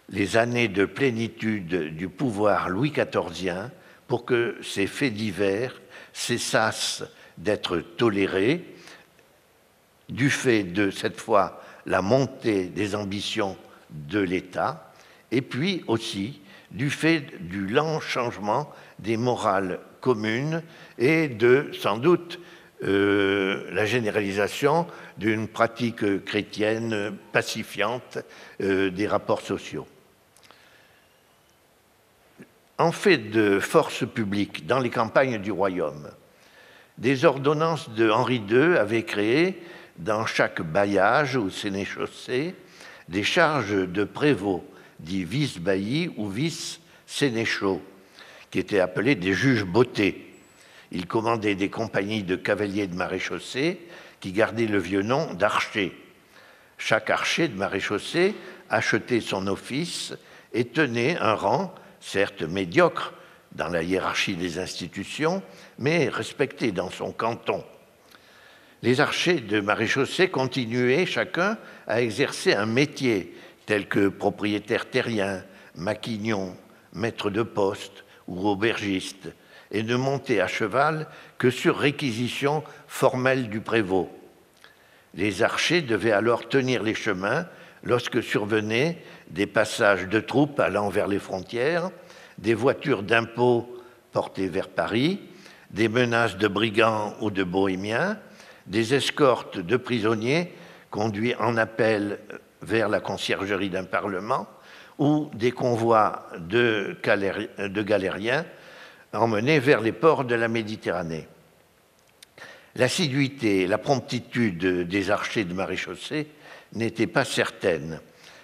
les années de plénitude du pouvoir Louis XIVien pour que ces faits divers cessassent d'être tolérés, du fait de, cette fois, la montée des ambitions de l'État, et puis aussi du fait du lent changement des morales communes et de, sans doute, la généralisation d'une pratique chrétienne pacifiante des rapports sociaux. En fait de force publique dans les campagnes du royaume, des ordonnances de Henri II avaient créé dans chaque bailliage ou sénéchaussée des charges de prévôt, dits vice-baillis ou vice-sénéchaux, qui étaient appelés des juges bottés. Ils commandaient des compagnies de cavaliers de maréchaussée qui gardaient le vieux nom d'archer. Chaque archer de maréchaussée achetait son office et tenait un rang, certes médiocre dans la hiérarchie des institutions, mais respecté dans son canton. Les archers de maréchaussée continuaient chacun à exercer un métier tel que propriétaire terrien, maquignon, maître de poste ou aubergiste, et ne montaient à cheval que sur réquisition formelle du prévôt. Les archers devaient alors tenir les chemins lorsque survenaient des passages de troupes allant vers les frontières, des voitures d'impôts portées vers Paris, des menaces de brigands ou de bohémiens, des escortes de prisonniers conduits en appel vers la conciergerie d'un parlement ou des convois de galériens emmenés vers les ports de la Méditerranée. L'assiduité et la promptitude des archers de maréchaussée n'étaient pas certaines,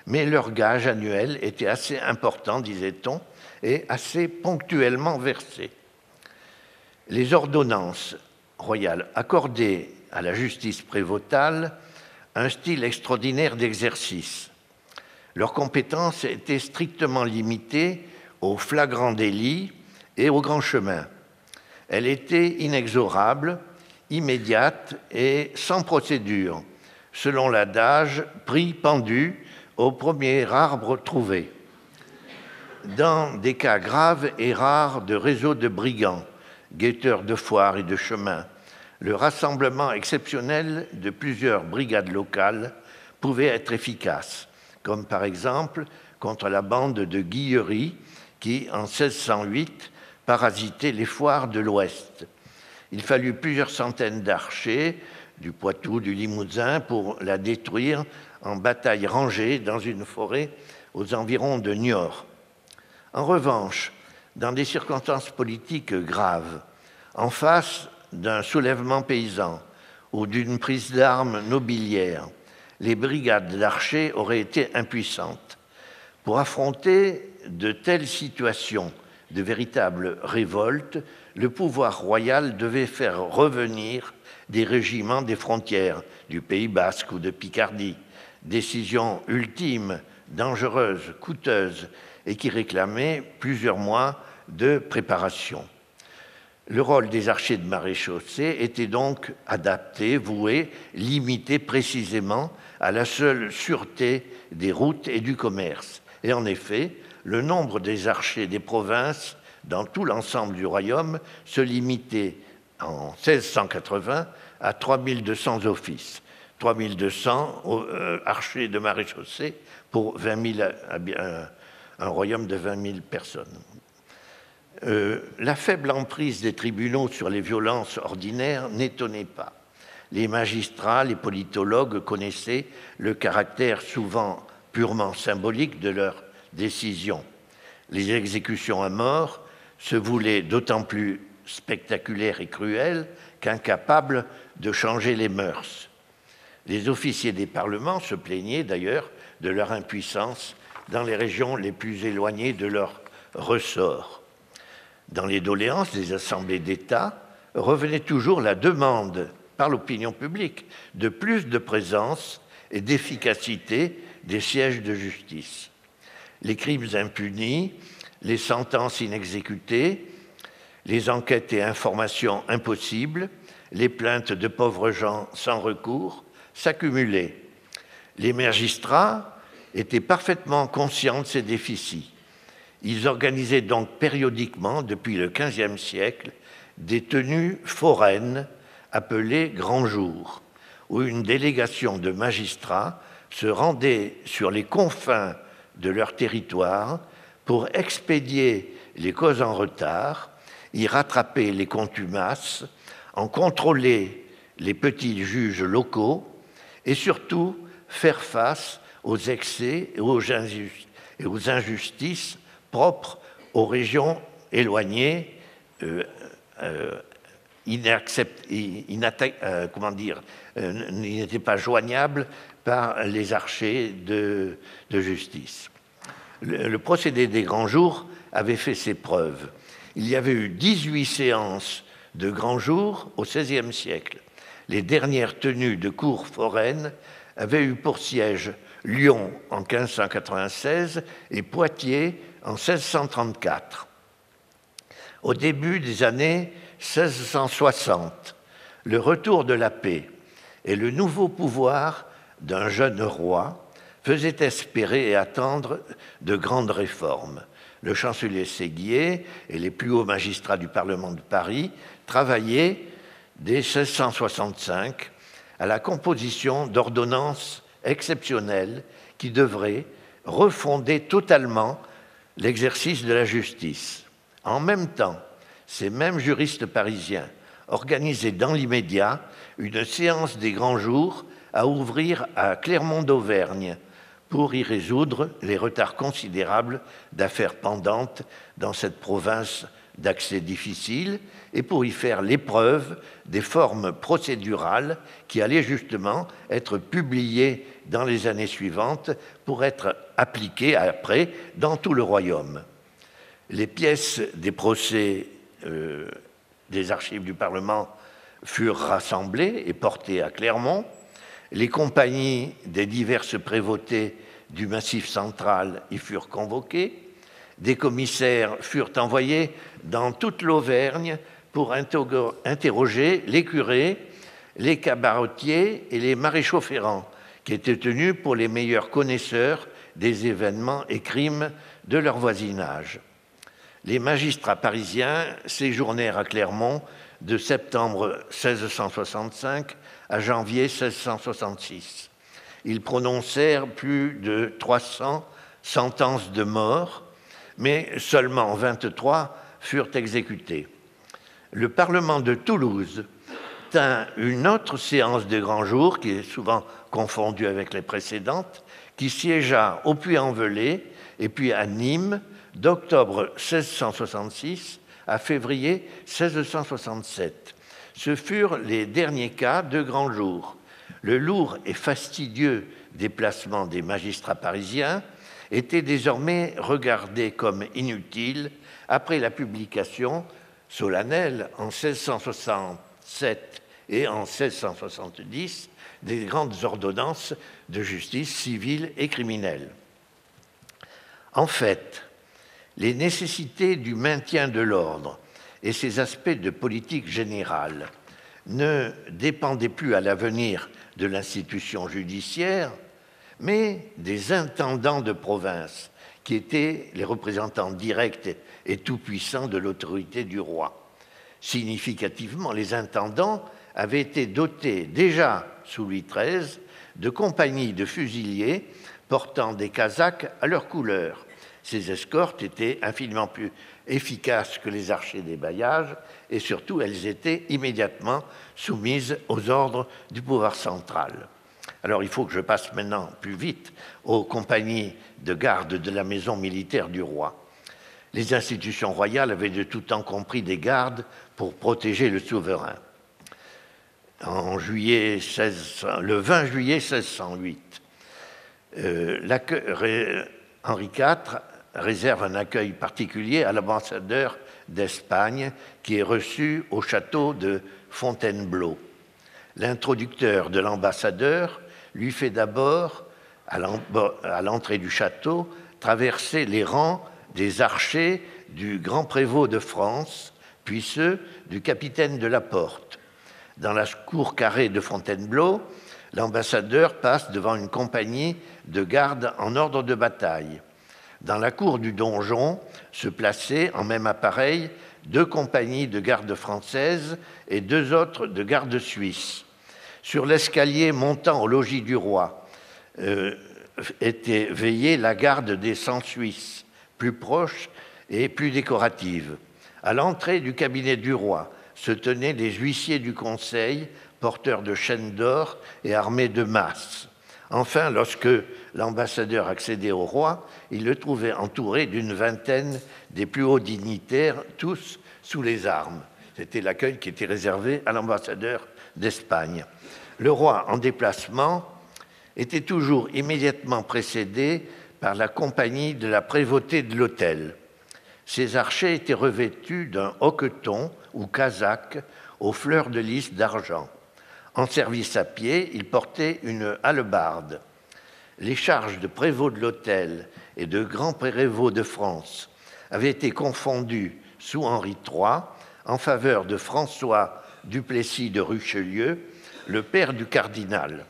mais leur gage annuel était assez important, disait-on, et assez ponctuellement versé. Les ordonnances royales accordaient à la justice prévôtale un style extraordinaire d'exercice. Leurs compétences étaient strictement limitées aux flagrants délits et aux grands chemins. Elle était inexorable, immédiate et sans procédure, selon l'adage « pris pendu au premier arbre trouvé ». Dans des cas graves et rares de réseaux de brigands, guetteurs de foires et de chemins, le rassemblement exceptionnel de plusieurs brigades locales pouvait être efficace, comme par exemple contre la bande de Guillery qui, en 1608, parasitait les foires de l'Ouest. Il fallut plusieurs centaines d'archers du Poitou, du Limousin pour la détruire en bataille rangée dans une forêt aux environs de Niort. En revanche, dans des circonstances politiques graves, en face d'un soulèvement paysan ou d'une prise d'armes nobiliaire, les brigades d'archers auraient été impuissantes. Pour affronter de telles situations de véritables révoltes, le pouvoir royal devait faire revenir des régiments des frontières du Pays basque ou de Picardie, décision ultime, dangereuse, coûteuse et qui réclamait plusieurs mois de préparation. Le rôle des archers de maréchaussée était donc adapté, voué, limité précisément à la seule sûreté des routes et du commerce. Et en effet, le nombre des archers des provinces dans tout l'ensemble du royaume se limitait en 1680 à 3200 offices, 3200 archers de maréchaussée pour 20 000, un royaume de 20 000 personnes. La faible emprise des tribunaux sur les violences ordinaires n'étonnait pas. Les magistrats, les politologues connaissaient le caractère souvent purement symbolique de leurs décisions. Les exécutions à mort se voulaient d'autant plus spectaculaires et cruelles qu'incapables de changer les mœurs. Les officiers des parlements se plaignaient d'ailleurs de leur impuissance dans les régions les plus éloignées de leur ressort. Dans les doléances des assemblées d'État revenait toujours la demande par l'opinion publique de plus de présence et d'efficacité des sièges de justice. Les crimes impunis, les sentences inexécutées, les enquêtes et informations impossibles, les plaintes de pauvres gens sans recours s'accumulaient. Les magistrats étaient parfaitement conscients de ces déficits. Ils organisaient donc périodiquement, depuis le XVe siècle, des tenues foraines appelées grands jours, où une délégation de magistrats se rendait sur les confins de leur territoire pour expédier les causes en retard, y rattraper les contumaces, en contrôler les petits juges locaux et surtout faire face aux excès et aux injustices propres aux régions éloignées, n'étaient pas joignables par les archers de justice. Le procédé des grands jours avait fait ses preuves. Il y avait eu 18 séances de grands jours au XVIe siècle. Les dernières tenues de cours foraines avaient eu pour siège Lyon en 1596 et Poitiers en 1634. Au début des années 1660, le retour de la paix et le nouveau pouvoir d'un jeune roi faisaient espérer et attendre de grandes réformes. Le chancelier Séguier et les plus hauts magistrats du Parlement de Paris travaillaient dès 1665 à la composition d'ordonnances exceptionnelles qui devraient refonder totalement l'exercice de la justice. En même temps, ces mêmes juristes parisiens organisaient dans l'immédiat une séance des grands jours à ouvrir à Clermont d'Auvergne pour y résoudre les retards considérables d'affaires pendantes dans cette province d'accès difficile et pour y faire l'épreuve des formes procédurales qui allaient justement être publiées dans les années suivantes pour être appliquées après dans tout le royaume. Les pièces des procès des archives du Parlement furent rassemblées et portées à Clermont. Les compagnies des diverses prévôtés du Massif central y furent convoquées. Des commissaires furent envoyés dans toute l'Auvergne pour interroger les curés, les cabaretiers et les maréchaux ferrants, qui étaient tenus pour les meilleurs connaisseurs des événements et crimes de leur voisinage. Les magistrats parisiens séjournèrent à Clermont de septembre 1665 à janvier 1666. Ils prononcèrent plus de 300 sentences de mort, mais seulement 23 furent exécutées. Le Parlement de Toulouse tint une autre séance de grand jour, qui est souvent confondue avec les précédentes, qui siégea au Puy-en-Velay et puis à Nîmes d'octobre 1666 à février 1667. Ce furent les derniers cas de grand jour. Le lourd et fastidieux déplacement des magistrats parisiens était désormais regardé comme inutile après la publication solennelle en 1667 et en 1670 des grandes ordonnances de justice civile et criminelle. En fait, les nécessités du maintien de l'ordre et ses aspects de politique générale ne dépendaient plus à l'avenir de l'institution judiciaire, mais des intendants de province, qui étaient les représentants directs et tout-puissants de l'autorité du roi. Significativement, les intendants avaient été dotés déjà sous Louis XIII de compagnies de fusiliers portant des casaques à leur couleur. Ces escortes étaient infiniment plus efficaces que les archers des bailliages et surtout elles étaient immédiatement soumises aux ordres du pouvoir central. Alors il faut que je passe maintenant plus vite aux compagnies de garde de la maison militaire du roi. Les institutions royales avaient de tout temps compris des gardes pour protéger le souverain. Le 20 juillet 1608, Henri IV réserve un accueil particulier à l'ambassadeur d'Espagne qui est reçu au château de Fontainebleau. L'introducteur de l'ambassadeur lui fait d'abord, à l'entrée du château, traverser les rangs des archers du grand prévôt de France, puis ceux du capitaine de la porte. Dans la cour carrée de Fontainebleau, l'ambassadeur passe devant une compagnie de gardes en ordre de bataille. Dans la cour du donjon se plaçaient en même appareil 2 compagnies de gardes françaises et 2 autres de gardes suisses. Sur l'escalier montant au logis du roi était veillée la garde des 100 Suisses, plus proche et plus décorative. À l'entrée du cabinet du roi se tenaient les huissiers du conseil, porteurs de chaînes d'or et armés de masses. Enfin, lorsque l'ambassadeur accédait au roi, il le trouvait entouré d'une vingtaine des plus hauts dignitaires, tous sous les armes. C'était l'accueil qui était réservé à l'ambassadeur d'Espagne. Le roi, en déplacement, était toujours immédiatement précédé par la compagnie de la prévôté de l'hôtel. Ces archers étaient revêtus d'un hoqueton ou casaque aux fleurs de lys d'argent. En service à pied, ils portaient une hallebarde. Les charges de prévôt de l'hôtel et de grand prévôt de France avaient été confondues sous Henri III en faveur de François Duplessis de Richelieu, le père du cardinal.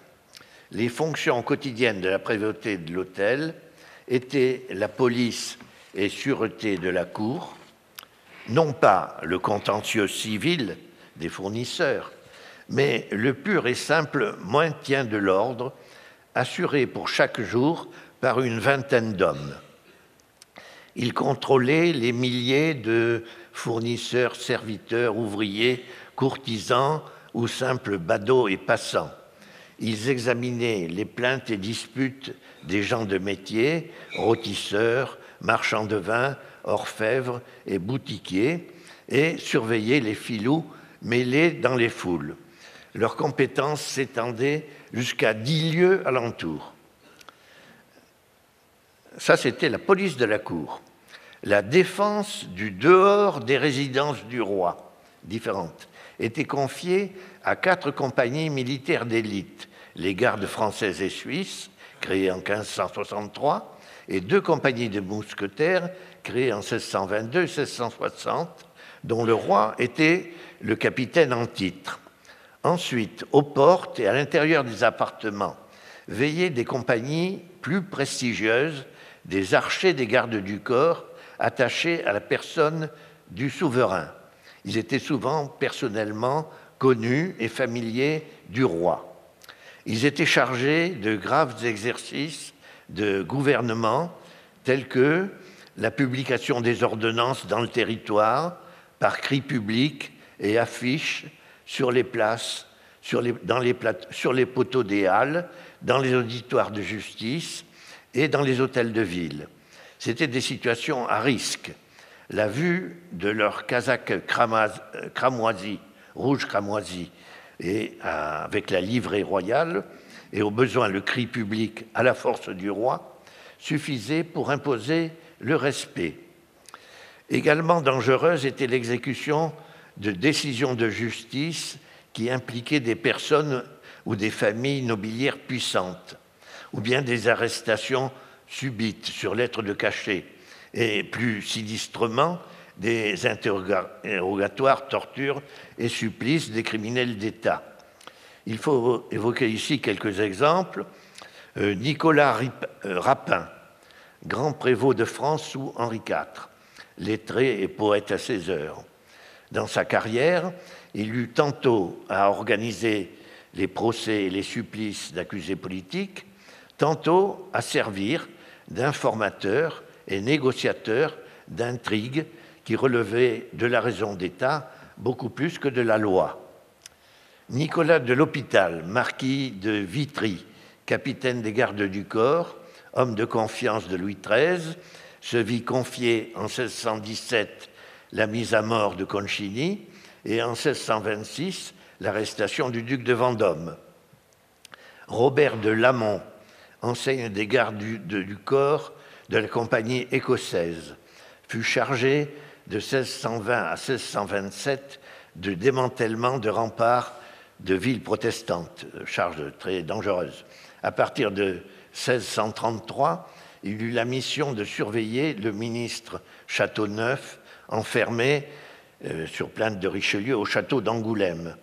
Les fonctions quotidiennes de la prévôté de l'hôtel étaient la police et sûreté de la cour, non pas le contentieux civil des fournisseurs, mais le pur et simple maintien de l'ordre, assuré pour chaque jour par une vingtaine d'hommes. Ils contrôlaient les milliers de fournisseurs, serviteurs, ouvriers, courtisans ou simples badauds et passants. Ils examinaient les plaintes et disputes des gens de métier, rôtisseurs, marchands de vin, orfèvres et boutiquiers, et surveillaient les filous mêlés dans les foules. Leurs compétences s'étendaient jusqu'à 10 lieues alentour. Ça, c'était la police de la cour. La défense du dehors des résidences du roi, différentes, était confiée à 4 compagnies militaires d'élite, les gardes françaises et suisses, créées en 1563, et 2 compagnies de mousquetaires, créées en 1622 et 1660, dont le roi était le capitaine en titre. Ensuite, aux portes et à l'intérieur des appartements, veillaient des compagnies plus prestigieuses, des archers des gardes du corps, attachés à la personne du souverain. Ils étaient souvent personnellement connus et familiers du roi. Ils étaient chargés de graves exercices de gouvernement, tels que la publication des ordonnances dans le territoire, par cris publics et affiches sur les places, sur les poteaux des halles, dans les auditoires de justice et dans les hôtels de ville. C'étaient des situations à risque. La vue de leur casaque cramoisi, rouge cramoisi, et avec la livrée royale, et au besoin le cri public à la force du roi, suffisait pour imposer le respect. Également dangereuse était l'exécution de décisions de justice qui impliquaient des personnes ou des familles nobiliaires puissantes, ou bien des arrestations subites sur lettre de cachet, et plus sinistrement, des interrogatoires, tortures et supplices des criminels d'État. Il faut évoquer ici quelques exemples. Nicolas Rapin, grand prévôt de France sous Henri IV, lettré et poète à ses heures. Dans sa carrière, il eut tantôt à organiser les procès et les supplices d'accusés politiques, tantôt à servir d'informateur et négociateur d'intrigues qui relevaient de la raison d'État beaucoup plus que de la loi. Nicolas de l'Hôpital, marquis de Vitry, capitaine des gardes du corps, homme de confiance de Louis XIII, se vit confier en 1617 la mise à mort de Concini et en 1626 l'arrestation du duc de Vendôme. Robert de Lamont, enseigne des gardes du corps de la compagnie écossaise, fut chargé de 1620 à 1627 de démantèlement de remparts de villes protestantes, charge très dangereuse. À partir de 1633, il eut la mission de surveiller le ministre Châteauneuf, enfermé sur plainte de Richelieu au château d'Angoulême.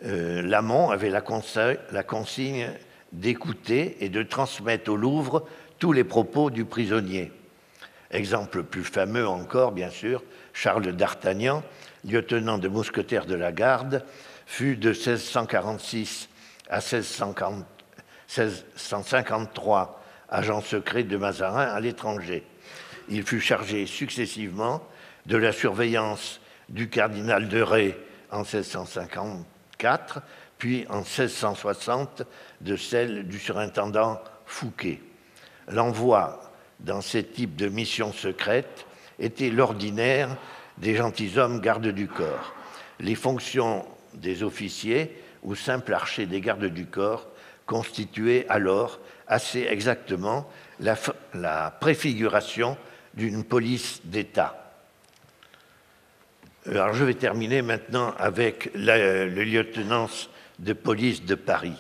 Lamont avait la consigne d'écouter et de transmettre au Louvre tous les propos du prisonnier. Exemple plus fameux encore, bien sûr, Charles d'Artagnan, lieutenant de mousquetaires de la Garde, fut de 1646 à 1653 agent secret de Mazarin à l'étranger. Il fut chargé successivement de la surveillance du cardinal de Rais en 1654, puis en 1660 de celle du surintendant Fouquet. L'envoi dans ces types de missions secrètes était l'ordinaire des gentilshommes gardes du corps. Les fonctions des officiers ou simples archers des gardes du corps constituaient alors assez exactement la préfiguration d'une police d'État. Alors je vais terminer maintenant avec le lieutenant de police de Paris.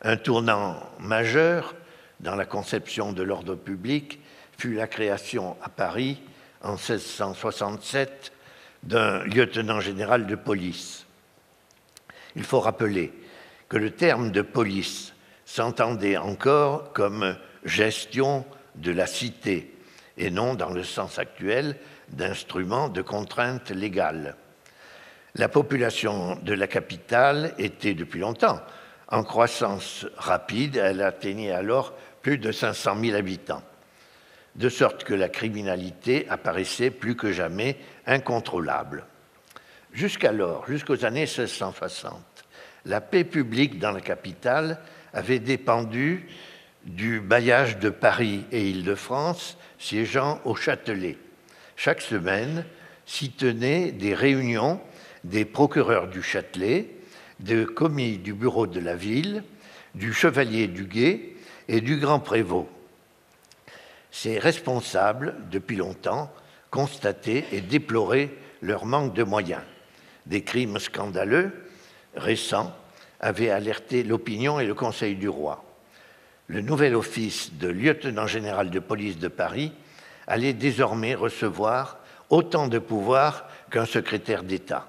Un tournant majeur dans la conception de l'ordre public fut la création à Paris, en 1667, d'un lieutenant général de police. Il faut rappeler que le terme de police s'entendait encore comme gestion de la cité et non dans le sens actuel d'instrument de contrainte légale. La population de la capitale était depuis longtemps en croissance rapide, elle atteignait alors plus de 500 000 habitants, de sorte que la criminalité apparaissait plus que jamais incontrôlable. Jusqu'alors, jusqu'aux années 1660, la paix publique dans la capitale avait dépendu du bailliage de Paris et Île-de-France siégeant au Châtelet. Chaque semaine s'y tenaient des réunions des procureurs du Châtelet, des commis du bureau de la ville, du chevalier du guet et du grand prévôt. Ces responsables, depuis longtemps, constataient et déploraient leur manque de moyens. Des crimes scandaleux, récents, avaient alerté l'opinion et le Conseil du roi. Le nouvel office de lieutenant général de police de Paris allait désormais recevoir autant de pouvoir qu'un secrétaire d'État.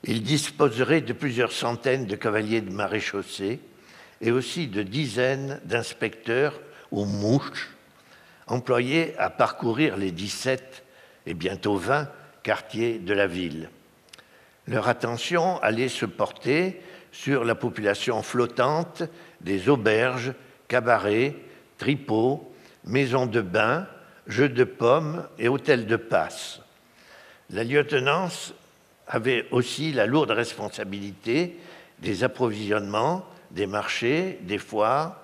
Il disposerait de plusieurs centaines de cavaliers de maréchaussée et aussi de dizaines d'inspecteurs ou mouches employés à parcourir les 17 et bientôt 20 quartiers de la ville. Leur attention allait se porter sur la population flottante des auberges, cabarets, tripots, maisons de bain, jeux de pommes et hôtels de passe. La lieutenance avait aussi la lourde responsabilité des approvisionnements, des marchés, des foires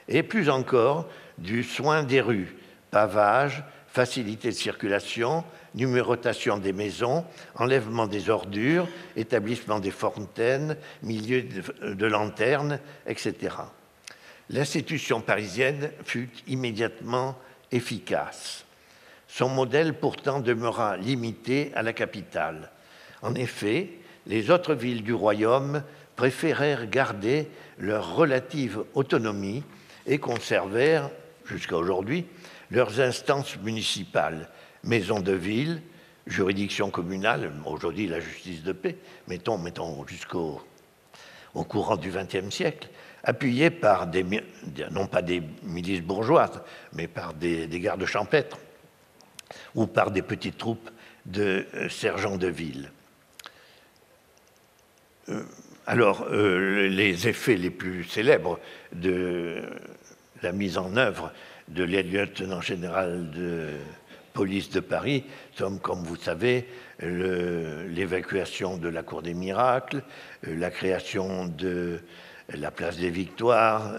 et plus encore du soin des rues, pavage, facilité de circulation, numérotation des maisons, enlèvement des ordures, établissement des fontaines, milieu de lanternes, etc. L'institution parisienne fut immédiatement efficace. Son modèle pourtant demeura limité à la capitale. En effet, les autres villes du royaume préférèrent garder leur relative autonomie et conservèrent, jusqu'à aujourd'hui, leurs instances municipales, maisons de ville, juridiction communale, aujourd'hui la justice de paix, mettons jusqu'au courant du XXe siècle, appuyée par non pas des milices bourgeoises, mais par des gardes champêtres ou par des petites troupes de sergents de ville. Alors, les effets les plus célèbres de la mise en œuvre de lieutenant général de police de Paris sont, comme vous savez, l'évacuation de la Cour des Miracles, la création de la place des Victoires,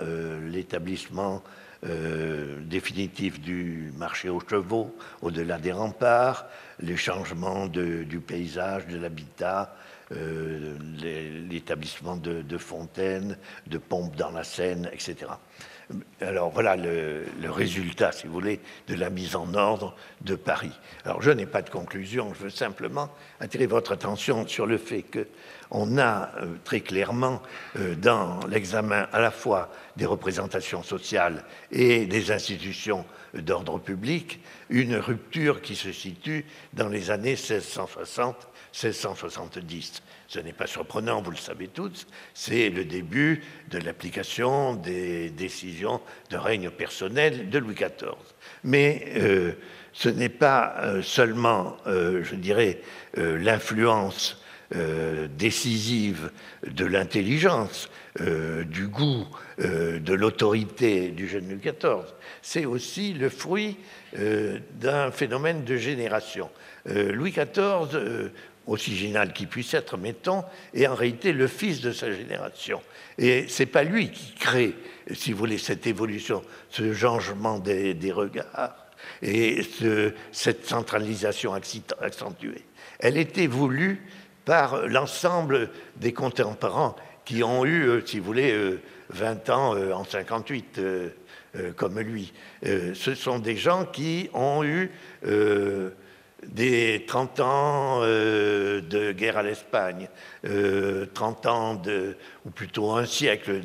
l'établissement définitif du marché aux chevaux au-delà des remparts, les changements du paysage, de l'habitat, l'établissement de fontaines, de pompes dans la Seine, etc. Alors voilà le résultat, si vous voulez, de la mise en ordre de Paris. Alors je n'ai pas de conclusion, je veux simplement attirer votre attention sur le fait qu'on a très clairement dans l'examen à la fois des représentations sociales et des institutions d'ordre public une rupture qui se situe dans les années 1660-1670. Ce n'est pas surprenant, vous le savez tous, c'est le début de l'application des décisions de règne personnel de Louis XIV. Mais ce n'est pas seulement, je dirais, l'influence décisive de l'intelligence, du goût, de l'autorité du jeune Louis XIV, c'est aussi le fruit d'un phénomène de génération. Louis XIV, aussi génial qu'il puisse être, mettons, est en réalité le fils de sa génération. Et ce n'est pas lui qui crée, si vous voulez, cette évolution, ce changement des regards et cette centralisation accentuée. Elle était voulue par l'ensemble des contemporains qui ont eu, si vous voulez, 20 ans en 58, comme lui. Ce sont des gens qui ont eu des 30 ans de guerre à l'Espagne, 30 ans ou plutôt un siècle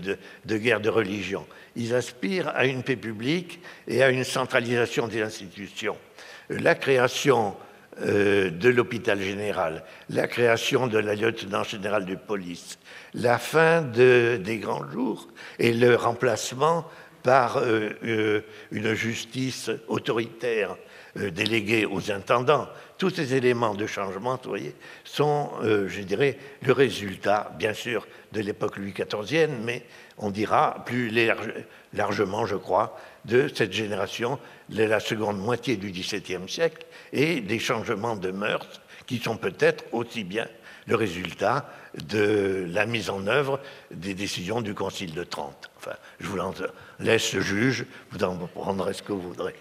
de guerre de religion. Ils aspirent à une paix publique et à une centralisation des institutions. La création de l'hôpital général, la création de la lieutenant générale de police, la fin des grands jours et le remplacement par une justice autoritaire déléguée aux intendants. Tous ces éléments de changement, vous voyez, sont, je dirais, le résultat, bien sûr, de l'époque Louis XIVienne, mais on dira plus largement, je crois, de cette génération de la seconde moitié du XVIIe siècle et des changements de mœurs qui sont peut-être aussi bien le résultat de la mise en œuvre des décisions du Concile de Trente. Enfin, je vous laisse juge, vous en prendrez ce que vous voudrez.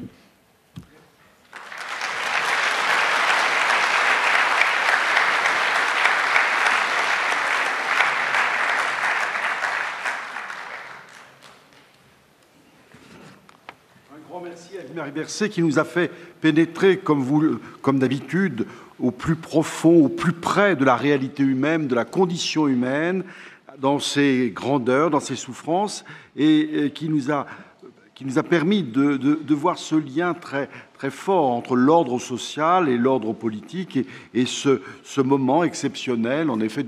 Merci à Yves-Marie Bercé qui nous a fait pénétrer, comme d'habitude, au plus profond, au plus près de la réalité humaine, de la condition humaine, dans ses grandeurs, dans ses souffrances, et qui nous a permis de voir ce lien très, très fort entre l'ordre social et l'ordre politique, et ce moment exceptionnel, en effet,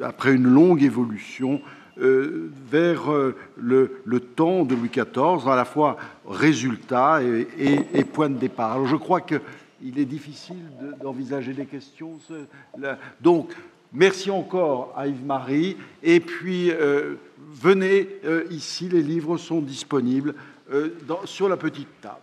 après une longue évolution, vers le temps de Louis XIV, à la fois résultat et point de départ. Alors je crois qu'il est difficile d'envisager des questions. Donc, merci encore à Yves-Marie. Et puis, venez ici, les livres sont disponibles sur la petite table.